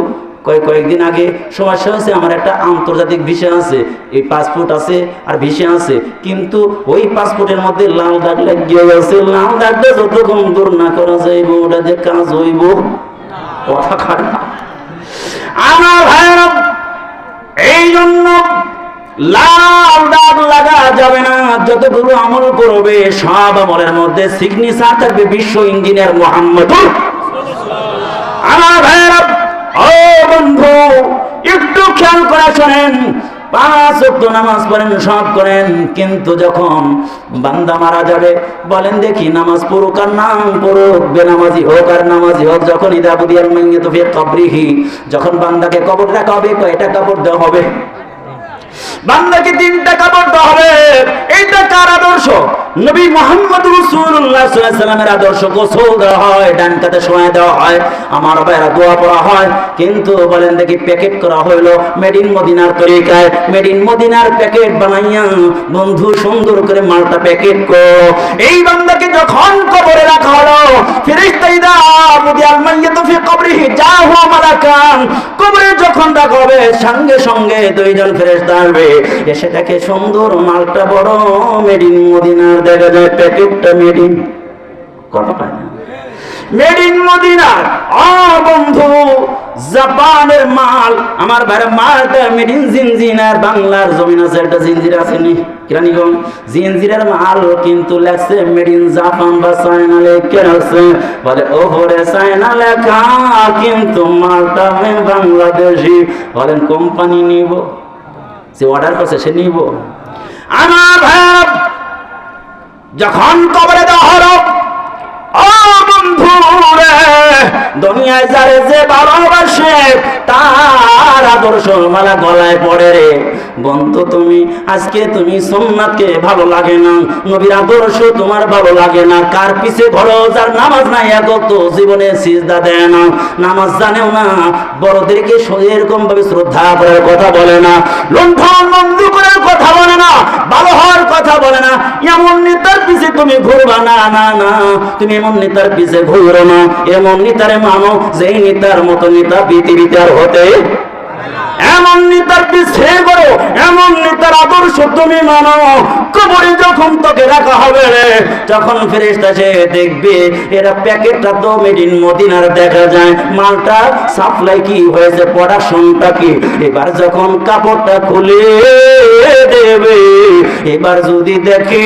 কয়েকদিন আগে সমস্যা হয়েছে, আমার একটা আন্তর্জাতিক ভিসা আছে, এই পাসপোর্ট আছে আর ভিসা আছে, কিন্তু ওই পাসপোর্টের মধ্যে লাল দাগ লাগিয়ে গেছে। লাল দাগটা যতক্ষণ দূর না করা যাইব, ওটা যে কাজ হইব কথা খারাপ। আমার ভাইয়েরা, এই জন্য লাল দাগ লাগা যাবে না। যতগুলো আমল করবে সব আমলের মধ্যে সিগনেচার থাকবে বিশ্ব ইঞ্জিনিয়ার মুহাম্মদুর। আমার ভাইয়েরা, ও বন্ধু, একটু খেয়াল করে শোনেন। 5 ওয়াক্ত নামাজ পড়েন, সব করেন, কিন্তু যখন বান্দা মারা যাবে, বলেন দেখি নামাজ পড়ুক আর নাম পড়ুক, বেনামাজি হোক আর নামাজি হোক, যখন ইদা বুদিয়াল মাইয়িতু ফি কবরিহি, যখন বান্দাকে কবর রাখা হবে, কয়টা কবর দেওয়া হবে? বান্দাকে 3টা কবর দেওয়া হবে। এইটা কার আদর্শ? নবী মুহাম্মদ রাসূলুল্লাহ রাসূল সাল্লামের আদর্শ গোসল দেওয়া হয়, ডান কাতে শোয়া দেওয়া হয়, আমার ভাইরা দোয়া পড়া হয়। কিন্তু বলেন দেখি প্যাকেট করা হইলো মেড ইন মদিনার তরিকায়, মেড ইন মদিনার প্যাকেট বানাইয়া বন্ধু সুন্দর করে মালটা প্যাকেট করো। এই বান্দাকে যখন কবরে রাখা হলো, ফেরেশতাইদা মুদিয়াল মাইয়াতু ফি কবরিহি জাহু মালাকান, কবরে যখন রাখা হবে সঙ্গে সঙ্গে দুইজন ফেরেশতা আসবে, এসে দেখে সুন্দর মালটা বড় মেড ইন মদিনার, দেখা যায় প্যাকেটটা মেড ইন কত পায় না, মেড ইন মদিনার। ও বন্ধু, জাপানের মাল, আমার ভাইরা মালটা মেড ইন জিনজিনার। বাংলার জমিন আছে একটা জিনজির আসেনি কিরানীগঞ্জ, জিনজিরের মাল কিন্তু লেখছে মেড ইন জাপান বা চায়না লেখা আছে। বলে ওপরে চায়না লেখা কিন্তু মালটা বাংলাদেশি। বলেন কোম্পানি নিব, যে অর্ডার করছে সে নিব? আমার ভাই যখন কবরে দেওয়া হলো, ও বন্ধু রে, দুনিয়ায় যারে যে ভালোবাসে তার আদর্শ মালা গলায় পড়ে রে বন্ধু। তুমি আজকে তুমি সুন্নাতকে ভালো লাগে না, নবীর আদর্শ তোমার ভালো লাগে না, কার পিছে ঘোরো? যার নামাজ নাই, এক ওয়াক্ত জীবনে সিজদা দেয় না, নামাজ জানেও না, বড়দেরকে এরকম ভাবে শ্রদ্ধা করার কথা বলে না, লুণ্ঠন বন্ধ করার কথা বলে না, ভালো হওয়ার কথা বলে না, এমন নেতার পিছে তুমি ঘুরবা না। না না, তুমি এমন নেতার পিছে ঘুরো না, এমন নেতারে মানো যেই নেতার মতো নেতা পৃথিবীতে আর হতে, এমন নেতার পিছে করো, এমন নেতার আদর্শ তুমি মানো। কবরে যখন তোকে রাখা হবে রে, যখন ফেরেশতা সে দেখবে এরা প্যাকেটটা তো মেড ইন মদিনার, দেখা যায় মালটা সাপ্লাই কি হয়েছে, প্রোডাকশনটা কি। এবার যখন কাপড়টা খুলে দেবে, এবার যদি দেখে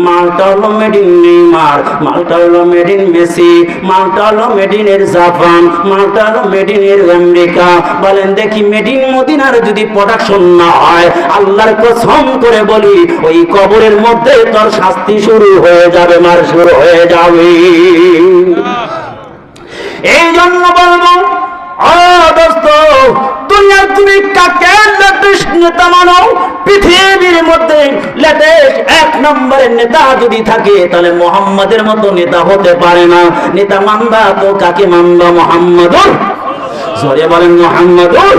মালটা হলো মেড ইন নেইমার, মালটা হলো মেড ইন মেসি, মালটা হলো মেড ইন এর জাপান, মালটা হলো মেড ইন এর আমেরিকা। বলেন দেখি মেড ইন মদিনার যদি প্রোডাকশন না হয়, আল্লাহর কসম করে বলি ওই কবরের মধ্যে তোর শাস্তি শুরু হয়ে যাবে, মার শুরু হয়ে যাবে। এই জন্য বলবো, ও দোস্ত, দুনিয়ার তুমি কাকে লেটেস্ট নেতা মানো? পৃথিবীর মধ্যে লেটেস্ট এক নম্বরের নেতা যদি থাকে তাহলে মুহাম্মাদের মতো নেতা হতে পারে না। নেতা মানবা তো কাকে মানবা? মুহাম্মাদুর, জোরে বলেন মুহাম্মাদুর।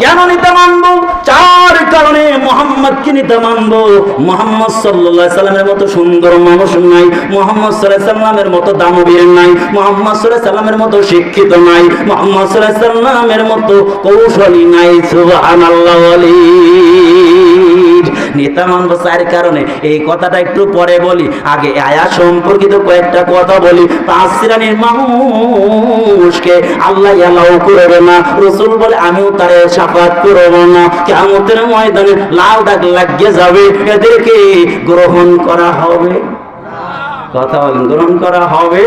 কেন নেতা মানবো? চার কারণে মুহাম্মদকে নেতা মানবো। মুহাম্মদ সাল্লাল্লাহু আলাইহি সাল্লামের মতো সুন্দর মানুষ নাই, মুহাম্মদ সাল্লাল্লাহু আলাইহি সাল্লামের মতো দানবীর নাই, মুহাম্মদ সাল্লাল্লাহু আলাইহি সাল্লামের মতো শিক্ষিত নাই, মুহাম্মদ সাল্লাল্লাহু আলাইহি সাল্লামের মতো কৌশলী নাই। সুবহানাল্লাহ। নেতা মানবো চার কারণে। এই কথাটা একটু পরে বলি, আগে আয়াত সম্পর্কিত কয়েকটা কথা বলি। পাঁচ শ্রেণীর মানুষকে আল্লাহ এলাও করবে না, রাসূল বলে আমিও তার শাফাত করব না। কিয়ামতের ময়দানে লাল দাগ লাগিয়ে যাবে, এদেরকে গ্রহণ করা হবে। কথা বলেন, গ্রহণ করা হবে।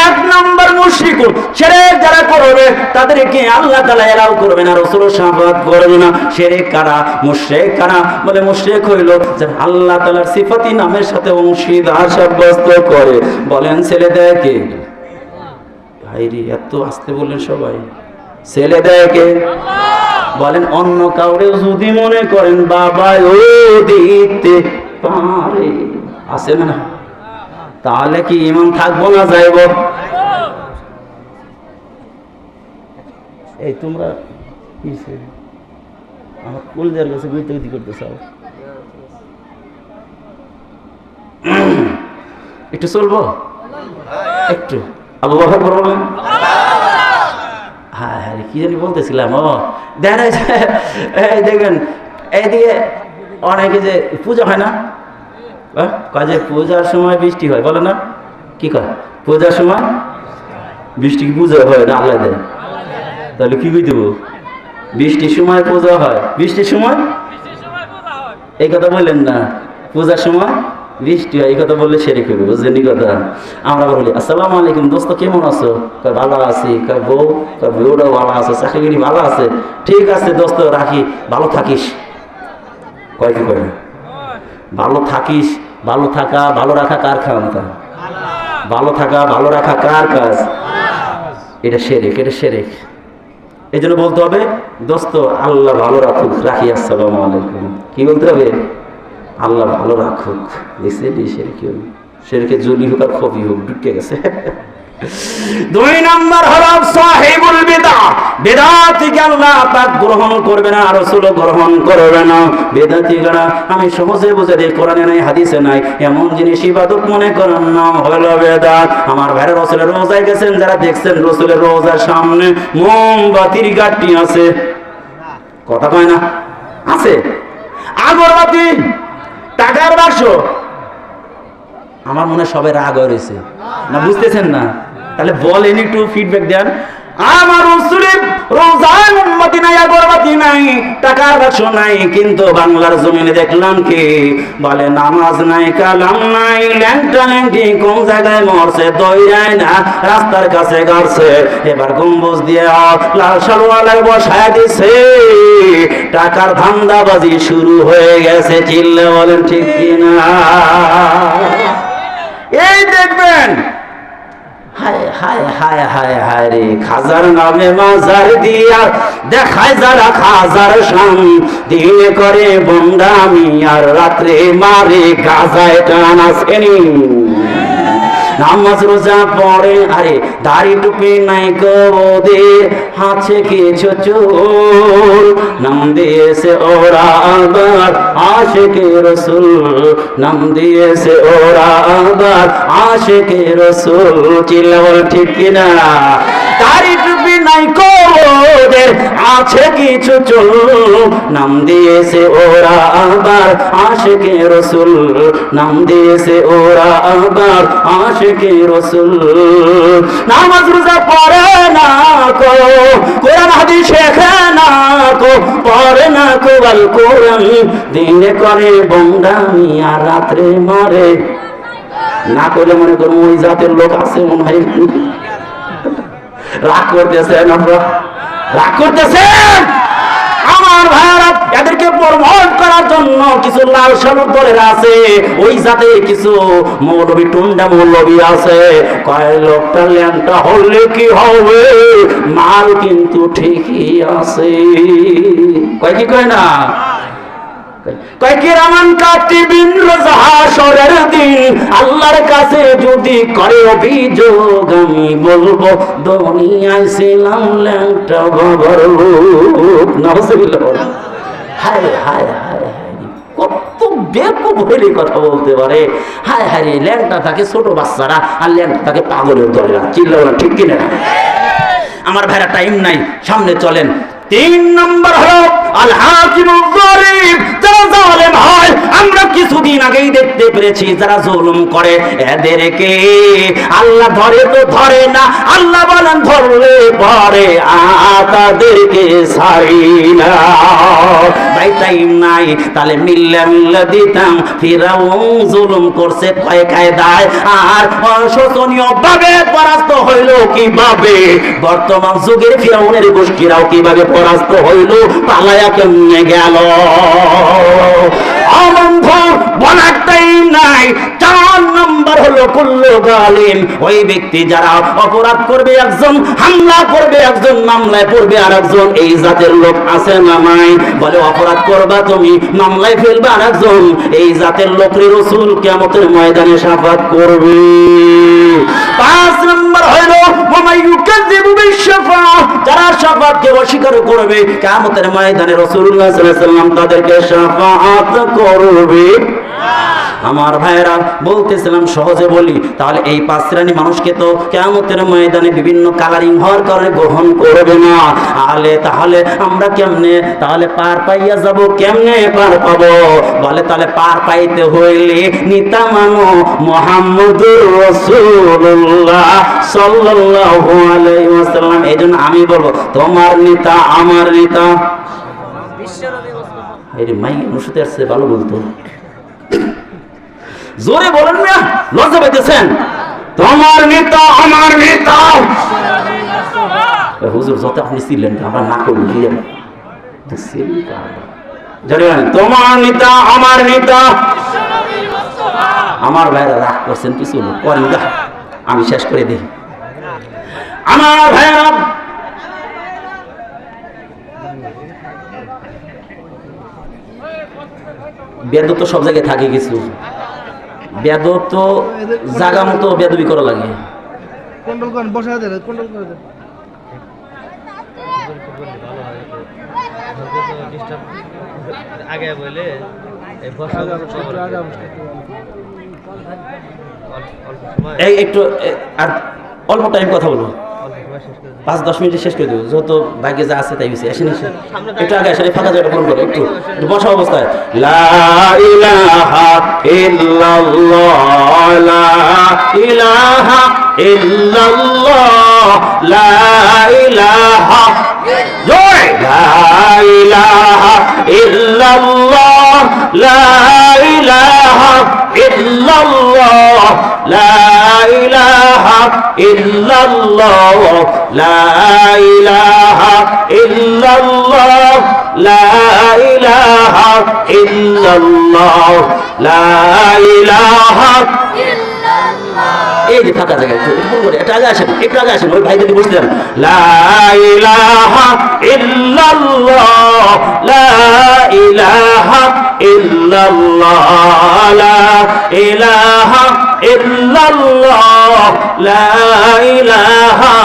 এক নম্বর মুশরিকুন, শিরক যারা করবে তাদেরকে আল্লাহ তাআলা এলাও করবে না, রাসূল শাফাত করবে না। শিরক কারা? মুশরিক কারা? বলে মুশরিক হইল যারা আল্লাহ তাআলার সিফাতি নামের সাথে অংশীদার সাব্যস্ত করে। বলেন ছেলে দেয় কে? ভাইরি এত আস্তে বললেন সবাই। ছেলে দেয় কে? বলেন অন্য কাউরে যদি মনে করেন বাবা ও দিতে পারে, আছে না? তাহলে কি ইমান থাকবো না যাইব? এই তোমরা আমার কুলদের কাছে গুইতে করতে চাও, একটু চলবো একটু আল্লাহু আকবার বলুন। হ্যাঁ হ্যাঁ, কি জানি বলতেছিলাম। ও দেখেন, এই দেখবেন এইদিকে অনেকে যে পূজা হয় না, কাজে পূজার সময় বৃষ্টি হয়, বলে না? কি কয় পূজার সময় বৃষ্টি? কি পূজা হয় না আল্লাহ দেয়? তাহলে কি কই দেবো? বৃষ্টির সময় পূজা হয়, বৃষ্টির সময় এই কথা বললেন না, পূজার সময় বৃষ্টি হয়, এই কথা বললে সেরে করবে, বুঝলেন? এই কথা আমরা বলি আসসালামু আলাইকুম দোস্ত, কেমন আছো? কয় ভালো আছি। কয় বউ? কয় বউটাও ভালো আছে, চাকরি ভালো আছে। ঠিক আছে দোস্ত রাখি, ভালো থাকিস। কয় কি কয়? ভালো থাকিস। ভালো থাকা ভালো রাখা কার ক্ষমতা? ভালো থাকা ভালো রাখা কার কাজ? এটা শিরক, এটা শিরক। এই জন্য বলতে হবে দোস্ত আল্লাহ ভালো রাখুক, রাখি আসসালামু আলাইকুম। কি বলতে হবে? আল্লাহ ভালো রাখুক। দেখছেন এই শিরক শিরকে জলি হোক আর খবি হোক ঢুকে গেছে। 2 নম্বর হলো সাহিবুল বিদআহ, বিদআতিকে আল্লাহ পাক গ্রহণ করবে না, রাসূল গ্রহণ করবে না। বিদআতিরা আমি সহজে বুঝে দিই, কোরআনে নাই হাদিসে নাই, এমন জিনিস ইবাদত মনে করেন না হলো বিদআত। আমার ভাইরা রাসূলের রোজায় গেছেন, যারা দেখছেন রাসূলের রোজার সামনে মোমবাতির গাঁটটি আছে, কথা কয় না আছে, আগরবাতি, টাকার বাক্স। আমার মনে সবাই রাগ হয়েছে না, বুঝতেছেন না? তাহলে বলেন, একটু ফিডব্যাক দেন। আমার রাসূলের রোজায় মোমবাতি নাই, আগরবাতি নাই, টাকার বাক্স নাই, কিন্তু বাংলার জমিনে দেখলাম কি বলে নামাজ নাই, কালাম নাই, ল্যাংটা ল্যাংটি কোন জায়গায় মরছে, দইরায় না রাস্তার কাছে গাড়ছে, এবার গম্বুজ দিয়ে লাল শালওয়ালায় বসায় দিছে, টাকার ধান্দাবাজি শুরু হয়ে গেছে। চিল্লে বলেন ঠিক কিনা? এই দেখবেন, হায় হায় হায় হায় হায় রে, খাজার নামে মাজার দিয়া দেখায় যারা খাজার শান, দিনে করে বন্দামি আর রাত্রে মারে গাজায় টান। আসেনি নামাজ রোজা পড়ে, আরে দাড়ি টুপি নাই গোদের, আছে কিছু চোর, নাম দিয়েছে ওরা আবার আশিকে রাসূল, নাম দিয়েছে ওরা আবার আশিকে রাসূল। চিল্লা বল ঠিক কিনা? দাড়ি টুপি নাই গোদের, আছে কিছু চোর, নাম দিয়েছে ওরা আবার আশিকে রাসূল, নাম দিয়েছে ওরা আবার আশিকে রাসূল। নামাজ রোজা পড়ে না কো, কোরআন হাদিস শেখে না কো, পড়ে না কো আল কোরআন, দিনে করে বন্দামি আর রাত্রে মারে। না করলে মনে করুন ওই জাতের লোক আছে মনে হয়। রাগ করতেছেন আপনারা, রাগ করতেছেন আমার ভাইরা। এদেরকে প্রমোট করার জন্য কিছু লাল সালুর দলের আছে, ওই জাতে কিছু মৌলবী টুন্ডা মৌলবী আছে, কয় লোকটা ল্যাংটা হলে কি হবে, মাল কিন্তু ঠিকই আছে। কয় কি কয় না? কিরামান কাতিবিন হাসরের দিন আল্লাহর কাছে যদি করে অভিযোগ, আমি বলবো দুনিয়ায় ছিলাম ল্যাংটা বাবার লোক। নাউজুবিল্লাহ। হায় হায় হায় হায়, কত বেকুব হইলে কথা বলতে পারে। হায় হায় রে, ল্যাংটা থাকে ছোট বাচ্চারা আর ল্যাংটা থাকে পাগলের দলেরা। চিল্লা ঠিক কিনা? আমার ভাইরা টাইম নাই, সামনে চলেন। 3 নম্বর হলো আল হাকিমুল যালিম, যারা জালেম হয়। আমরা কিছুদিন আগেই দেখতে পেরেছি যারা জুলুম করে এদেরকে আল্লাহ ধরে তো ধরে না, আল্লাহ বলেন ধরলে পরে তাদেরকে ছাড়ি না। ভাই টাইম নাই, তাহলে মিল্লা দিতাম। ফিরাউন জুলুম করছে কয় কায়দায়, আর শোচনীয় ভাবে পরাস্ত হইল কিভাবে। বর্তমান যুগের ফিরাউনের গোষ্ঠীরাও কিভাবে পরাস্ত হইল, পালায়া কেমনে গেল। অবন্ধ বলার টাইম নাই। 4 নম্বর হলো কুল্লু জালিম, ওই ব্যক্তি যারা অপরাধ করবে একজন, হামলা করবে একজন, মামলায় পড়বে আর একজন। এই জাতের লোক আছে না নাই? বলে অপরাধ করবা তুমি, মামলায় ফেলবে আর একজন। এই জাতের লোকের রাসূল কিয়ামতের ময়দানে শাফাত করবে। 5 নম্বর হলো ওয়ামাইয়ুকাযযিবু বিশ-শাফাআহ, যারা শাফাতকে অস্বীকার করবে কিয়ামতের ময়দানে রাসূলুল্লাহ সাল্লাল্লাহু আলাইহি ওয়াসাল্লাম তাদেরকে শাফাআত করবে। আমার ভাইরা বলতেছিলাম সহজে বলি, তাহলে এই 5 শ্রেণী মানুষকে তো কিয়ামতের ময়দানে বিভিন্ন কালারিং হওয়ার কারণে গ্রহণ করবে না। তাহলে আমরা কেমনে তাহলে পার পাইয়া যাব? কেমনে পার পাবো? বলে তাহলে পার পাইতে হইলে নিতা মানো মুহাম্মদুর রাসূলুল্লাহ সাল্লাল্লাহু আলাইহি ওয়াসাল্লাম। এইজন্য আমি বলবো তোমার নেতা আমার নেতা বিশ্বনবী মুস্তাফা। এই মাই মুশতে আছে ভালো বলতো, জোরে বলেন না, লজ্জা পাইতেছেন? তোমার নেতা আমার নেতা। হুজুর যত আপনি ছিলেন আমরা না করবো তোমার নেতা আমার নেতা। আমার ভাইরা রাগ করছেন কিছু করেন, আমি শেষ করে দিই। আমার ভাইরা বেদ তো সব জায়গায় থাকে কিছু, বেদব তো জাগা মতো বেদবি করা লাগে। কন্ট্রোল করেন, বসা দেন, কন্ট্রোল করে দেন। আগে বলে এই বসা এই একটু আর অল্প টাইম কথা বলো, 5-10 মিনিটে শেষ করে দেবো, যত ভাগ্যে যা আছে তাই হয়েছে। আসেন এসে একটু আগে আসেন, ফাঁকা জায়গাটা পূরণ করো একটু বসা অবস্থায়। লা ইলাহা ইল্লাল্লাহ, লা ইলাহা ইল্লাল্লাহ, লা ইলাহা জয়, লা ইলাহা ইল্লাল্লাহ, লা ইলাহা ইল্লাল্লাহ, লা ইলাহা ইল্লাল্লাহ, লা ইলাহা ইল্লাল্লাহ, লা ইলাহা ইল্লাল্লাহ, লা ইলাহা। এই যে ফাঁকা জায়গা একটু আগে আসেন, একটু আগে আসেন, ওই ভাই যদি বসতে যান। লা ইলাহা ইল্লাল্লাহ, লা ইলাহা ইল্লাল্লাহ, লা ইলাহা ইল্লাল্লাহ, লা ইলাহা।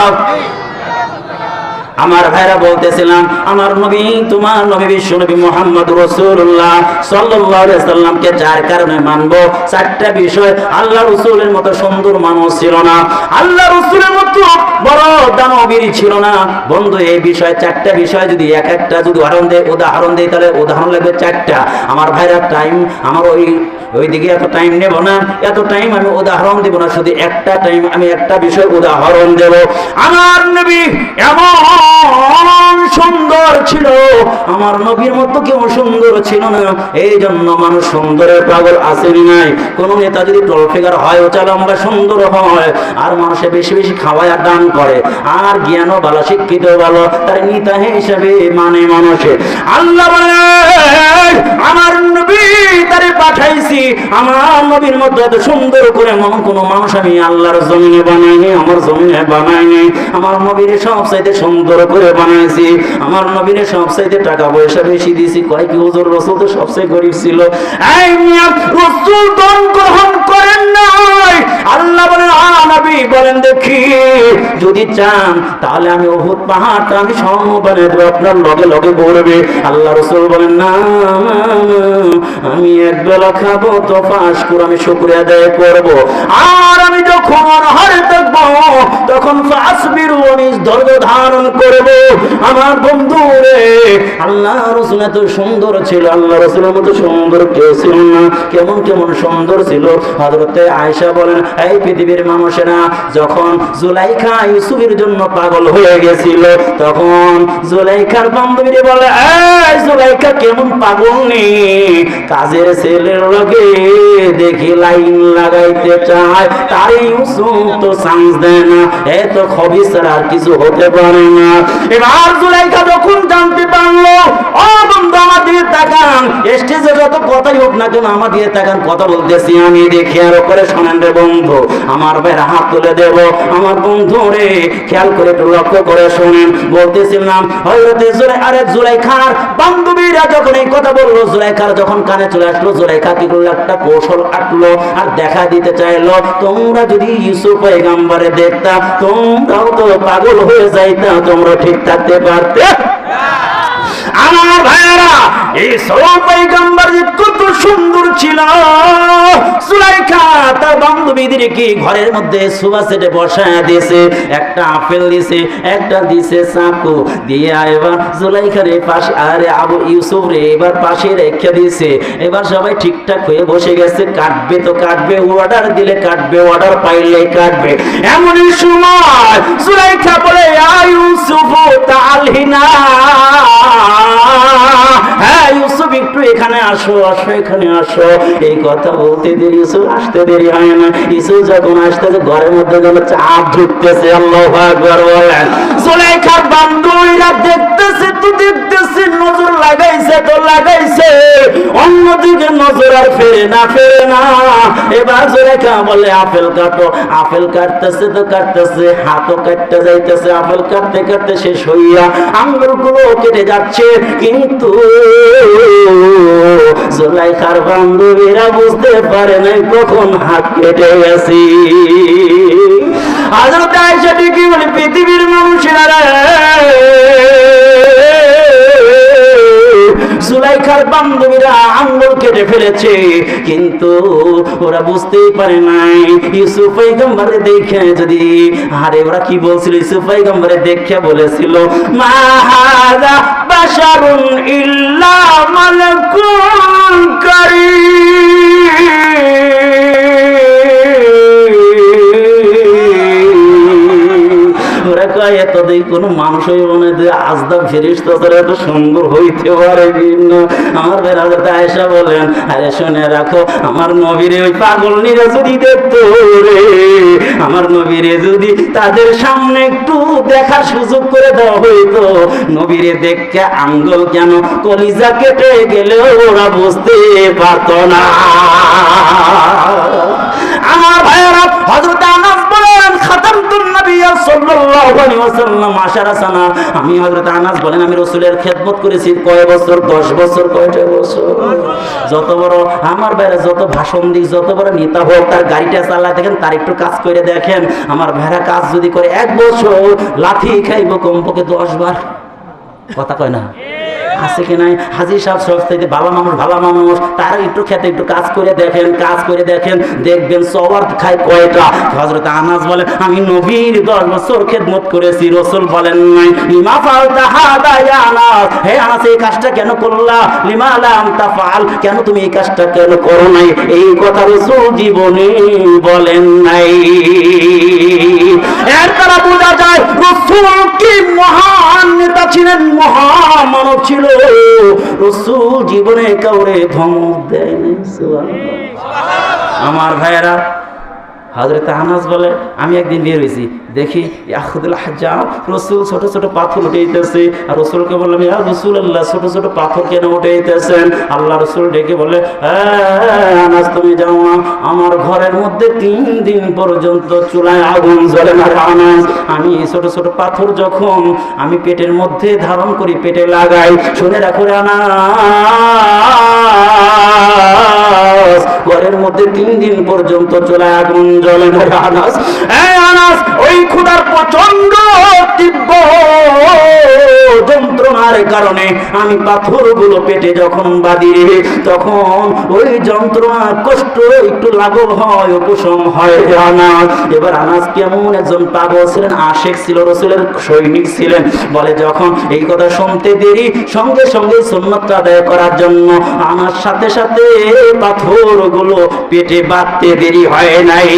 আমার ভাইরা বলতেছিলাম, আমার নবী, তোমার নবী বিশ্ব নবী মুহাম্মদ রাসূলুল্লাহ সাল্লাল্লাহু আলাইহি সাল্লামকে যার কারণে মানবো, চারটা বিষয়। আল্লাহ রাসূলের মতো সুন্দর মানুষ ছিল না, আল্লাহ রাসূলের মতো বড় দানবীর ছিল না। বন্ধু, এই বিষয় চারটা বিষয় যদি এক একটা যদি উদাহরণ দেই তাহলে উদাহরণ লাগবে চারটা। আমার ভাইরা টাইম আমার ওই দিকে এত টাইম নেব না, এত টাইম আমি উদাহরণ দেব না, শুধু একটা টাইম আমি একটা বিষয় উদাহরণ দেব। আমার নবী এমন সুন্দর ছিল, আমার নবীর মতো কেউ সুন্দর ছিল না। এই জন্য মানুষ সুন্দরের পাগল আসেনি নাই। কোন নেতা যদি টল ফিগার হয়, ও চাল আমরা সুন্দর হয়, আর মানুষে বেশি বেশি খাওয়ায় আর দান করে, আর জ্ঞানও ভালো, শিক্ষিত ভালো, তার নেতা হিসেবে মানে মানুষে। আল্লাহ বলে আমার নবী তারে পাঠাইছি, আমার নবীর মধ্যে এত সুন্দর করে মন কোন মানুষ আমি আল্লাহর জমিনে বানাইনি, আমার জমিনে বানাইনি। আমার নবীর সবচাইতে সুন্দর করে বানাইছি, আমার নবীর সবচাইতে টাকা পয়সা বেশি দিয়েছি। কয় কি হুজুর, রাসূল তো সবচেয়ে গরিব ছিল। এই মিয়া, রাসূল দান গ্রহণ করেন নাই। আল্লাহ বলেন, নবী বলেন দেখি, যদি চান তাহলে আমি উহুদ পাহাড়টা আমি স্বর্ণ বানিয়ে দেব, আপনার লগে লগে পড়বে। আল্লাহ রাসূল বলেন, না, আমি একবেলা খাবো তো পাঁচ করে আমি শুকরিয়া আদায় করব, আর আমি যখন হারে থাকবো তখন ফাসবিরু, আমি ধৈর্য ধারণ করব। আমার বন্ধু রে, আল্লাহ রাসূল এত সুন্দর ছিল, আল্লাহ রাসূলের মতো সুন্দর কেউ ছিল না। কেমন কেমন সুন্দর ছিল। হযরতে আয়েশা বলেন, এই পৃথিবীর মানুষেরা যখন জুলাইখা ইউসুফের জন্য পাগল হয়ে গেছিল, তখন জুলাইখার বান্ধবীরা বলে, এই জুলাইখা কেমন পাগল নেই, কাজের ছেলের লগে দেখি লাইন লাগাইতে চায়, তার ইউসুফ তো চান্স দেয় না, এত খবিস ছাড়া আর কিছু হতে পারে না। এবার জুলাইখা যখন জানতে পারলো, ও বন্ধু আমার দিকে তাকান, স্টেজে যত কথাই হোক না কেন আমার দিকে তাকান, কথা বলতেছি আমি, দেখি আর করে শোনেন রে বন্ধু। আমার ভাইয়ের হাত তুলে দেব, আমার বন্ধু রে খেয়াল করে একটু লক্ষ্য করে শোনেন। বলতেছিলাম হযরতে জুলাইখার বান্ধবীরা যখন এই কথা বললো, জুলাইখার যখন কানে চলে আসলো, জুলাইখা কি করলো, একটা কৌশল আটলো আর দেখা দিতে চাইলো, তোমরা যদি ইউসুফ পয়গম্বরে দেখতা তোমরাও তো পাগল হয়ে যাইতা, তোমরা ঠিক থাকতে পারতে। আমার ভাইরা, এই ইউসুফ পয়গম্বর যে কত সুন্দর ছিল। জুলাইখা তার বান্ধবীদেরকে ঘরের মধ্যে সোফা সেটে বসায় দিয়েছে, একটা আপেল দিয়েছে, একটা দিয়েছে চাকু দিয়ে, এবার জুলাইখার পাশে আরে আবু ইউসুফ রে এবার পাশে রেখে দিয়েছে। এবার সবাই ঠিকঠাক হয়ে বসে গেছে, কাটবে তো কাটবে, অর্ডার দিলে কাটবে, অর্ডার পাইলে কাটবে। এমনই সময় জুলাইখা বলে, ইয়া ইউসুফ তালহিনা, হ্যাঁ ইউসুফ একটু এখানে আসো, আসো এখানে আসো। এই কথা বলতে দেরি, ইউসুফ আসতে দেরি হয় না। ইউসুফ যখন আসতেছে ঘরের মধ্যে যেন চাপ ঢুকতেছে। আল্লাহু আকবার বলেন। জুলাইখার বান্ধবীরা দেখতেছে তো দেখতেছে, নজর লাগাইছে তো লাগাইছে, অন্যদিকে নজর আর ফেরে না, ফেরে না। এবার জুলেখা বলে আপেল কাটো। আপেল কাটতেছে তো কাটতেছে, হাতও কাটতে যাইতেছে, আপেল কাটতে কাটতে শেষ হইয়া আঙ্গুলগুলো কেটে যাচ্ছে। কিন্তু জুলেখার বান্ধবীরা বুঝতে পারে নাই কখন হাত কেটে গেছি। হযরত আয়েশা কি বলে, পৃথিবীর মানুষেরা জুলাইখার বান্ধবীরা আঙ্গুল কেটে ফেলেছে, কিন্তু ওরা বুঝতেই পারে নাই ইউসুফ পয়গম্বরে দেখে যদি, আরে ওরা কি বলছিল, ইউসুফ পয়গম্বরে দেখে বলেছিল মা হাযা বাশারুন ইল্লা মালাকুন কারীম। ওরা কয় এতদিন কোনো মানুষ হইব না, যে আজদা ফেরেশতা ছাড়া এত সুন্দর হইতে পারে কিনা। আমার বেরাদাতে আয়েশা বলেন, আরে শুনে রাখো, আমার নবীরে ওই পাগল নিরা যদি দেখতো রে, আমার নবীরে যদি তাদের সামনে একটু দেখার সুযোগ করে দেওয়া হইতো, নবীরে দেখে আঙ্গুল কেন কলিজা কেটে গেলেও ওরা বুঝতে পারতো না। আমার ভাইয়েরা, হযরত আনাস বলেন খাতামতুন নবী সাল্লাল্লাহু আলাইহি ওয়াসাল্লাম 10 সানা। আমি হযরত আনাস বলেন আমি রাসূলের খেদমত করেছি কয় বছর? 10 বছর। কয়টা বছর? যত বড় আমার ভাইরা যত ভাষণ দিক, যত বড় নেতা হোক, তার গাড়িটা চালায় দেখেন, তার একটু কাজ করে দেখেন। আমার ভাইরা কাজ যদি করে 1 বছর, লাথি খাইব কমপক্ষে 10 বার। কথা কয় না? আছে কি নাই? হাজী সাহেব সবচাইতে ভালো মানুষ, তার একটু খেতে একটু কাজ করে দেখেন, কাজ করে দেখেন, দেখবেন সওয়ার খায় কয়টা। হযরত আনাস বলেন আমি নবীর 10 বছর খেদমত করেছি। রাসূল বলেন নাই লিমা ফালতা হাদা ইয়া আনাস, হে আনাস এই কাজটা কেন করলা? লিমা লাম তাফআল, কেন তুমি এই কাজটা কেন করো নাই? এই কথা রাসূল জীবনে বলেন নাই। এর দ্বারা বোঝা যায় রাসূল কি মহান নেতা ছিলেন, মহামানব ছিল। রাসূল জীবনে কাউরে ধমক দেয়নি। সুবহানাল্লাহ। আমার ভাইয়েরা, হযরত আনাস বলে আমি একদিন বের হয়েছি, দেখি ইয়াখুদুল হাজ্জাম, রাসূল ছোট ছোট পাথর উঠাইতেছে। আর রাসূলকে বললাম ইয়া রাসূলুল্লাহ, ছোট ছোট পাথর কেন উঠাইতেছেন? আল্লাহ রাসূল ডেকে বলে আনাস তুমি যাও না, আমার ঘরের মধ্যে 3 দিন পর্যন্ত চুলায় আগুন জ্বলে না। আনাস, আমি ছোট ছোট পাথর যখন আমি পেটের মধ্যে ধারণ করি, পেটে লাগাই, শুনে রাখো আনাস, ঘরের মধ্যে 3 দিন পর্যন্ত চুলায় আগুন জ্বলে না। আনাস, আনাস, ওই ক্ষুধার প্রচন্ড তীব্র যন্ত্রণার কারণে আমি পাথরগুলো পেটে যখন বাঁধি, তখন ওই যন্ত্রণা কষ্ট একটু লাঘব হয়, উপশম হয়। আনাস, এবার আনাস কেমন একজন পাগল ছিলেন, আশিক ছিল, রাসূলের সৈনিক ছিলেন। বলে যখন এই কথা শুনতে দেরি, সঙ্গে সঙ্গে সুন্নাতটা আদায় করার জন্য আনাস সাথে সাথে পাথরগুলো পেটে বাঁধতে দেরি হয় নাই।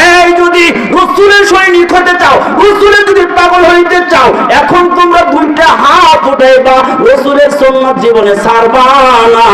এই যদি রাসূলের সৈনিক হতে চাও, রাসূলের যদি পাগল হইতে চাও, এখন তোমরা 2টা হাত উঠাইবা, রাসূলের সুন্নাত জীবনে ছাড়বা না।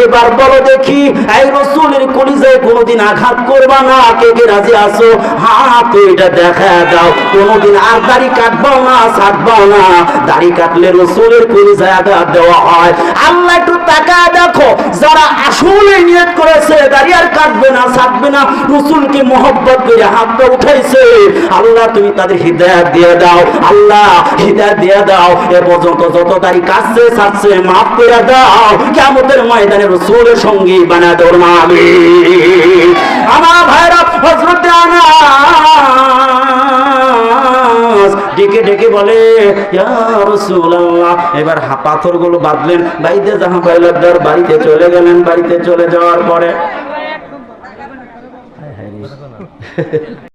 এবার বলো দেখি, এই রাসূলের কলিজায় কোনোদিন আঘাত করবা না? কে কে রাজি আছো? হাত এটা দেখা দাও। কোনোদিন আর দাড়ি কাটবাও না, ছাড়বাও না। দাড়ি কাটলে রাসূলের কলিজায় আঘাত দেওয়া হয়। আল্লাহ একটু তাকায় দেখো, যারা আসলে নিয়ত করেছে দাড়ি আর কাটবে না, ছাড়বে না, রাসূলকে মহব্বত করে হাতটা উঠাইছে, আল্লাহ তুমি তাদের হিদায়াত দিয়ে দাও, আল্লাহ হিদায়াত দিয়ে দাও। এ পর্যন্ত যত দাড়ি কাটছে ছাড়ছে মাফ করে দাও, কিয়ামতের ময়দানে রাসূলের সঙ্গী বানায় দাও। আমিন। আমার ভাইরা, হযরত আনাস ডেকে ডেকে বলে ইয়া রাসূলুল্লাহ। এবার পাথরগুলো বাঁধলেন, বাইদে জাহাঁ বাইলাদার বাড়িতে চলে গেলেন। বাড়িতে চলে যাওয়ার পরে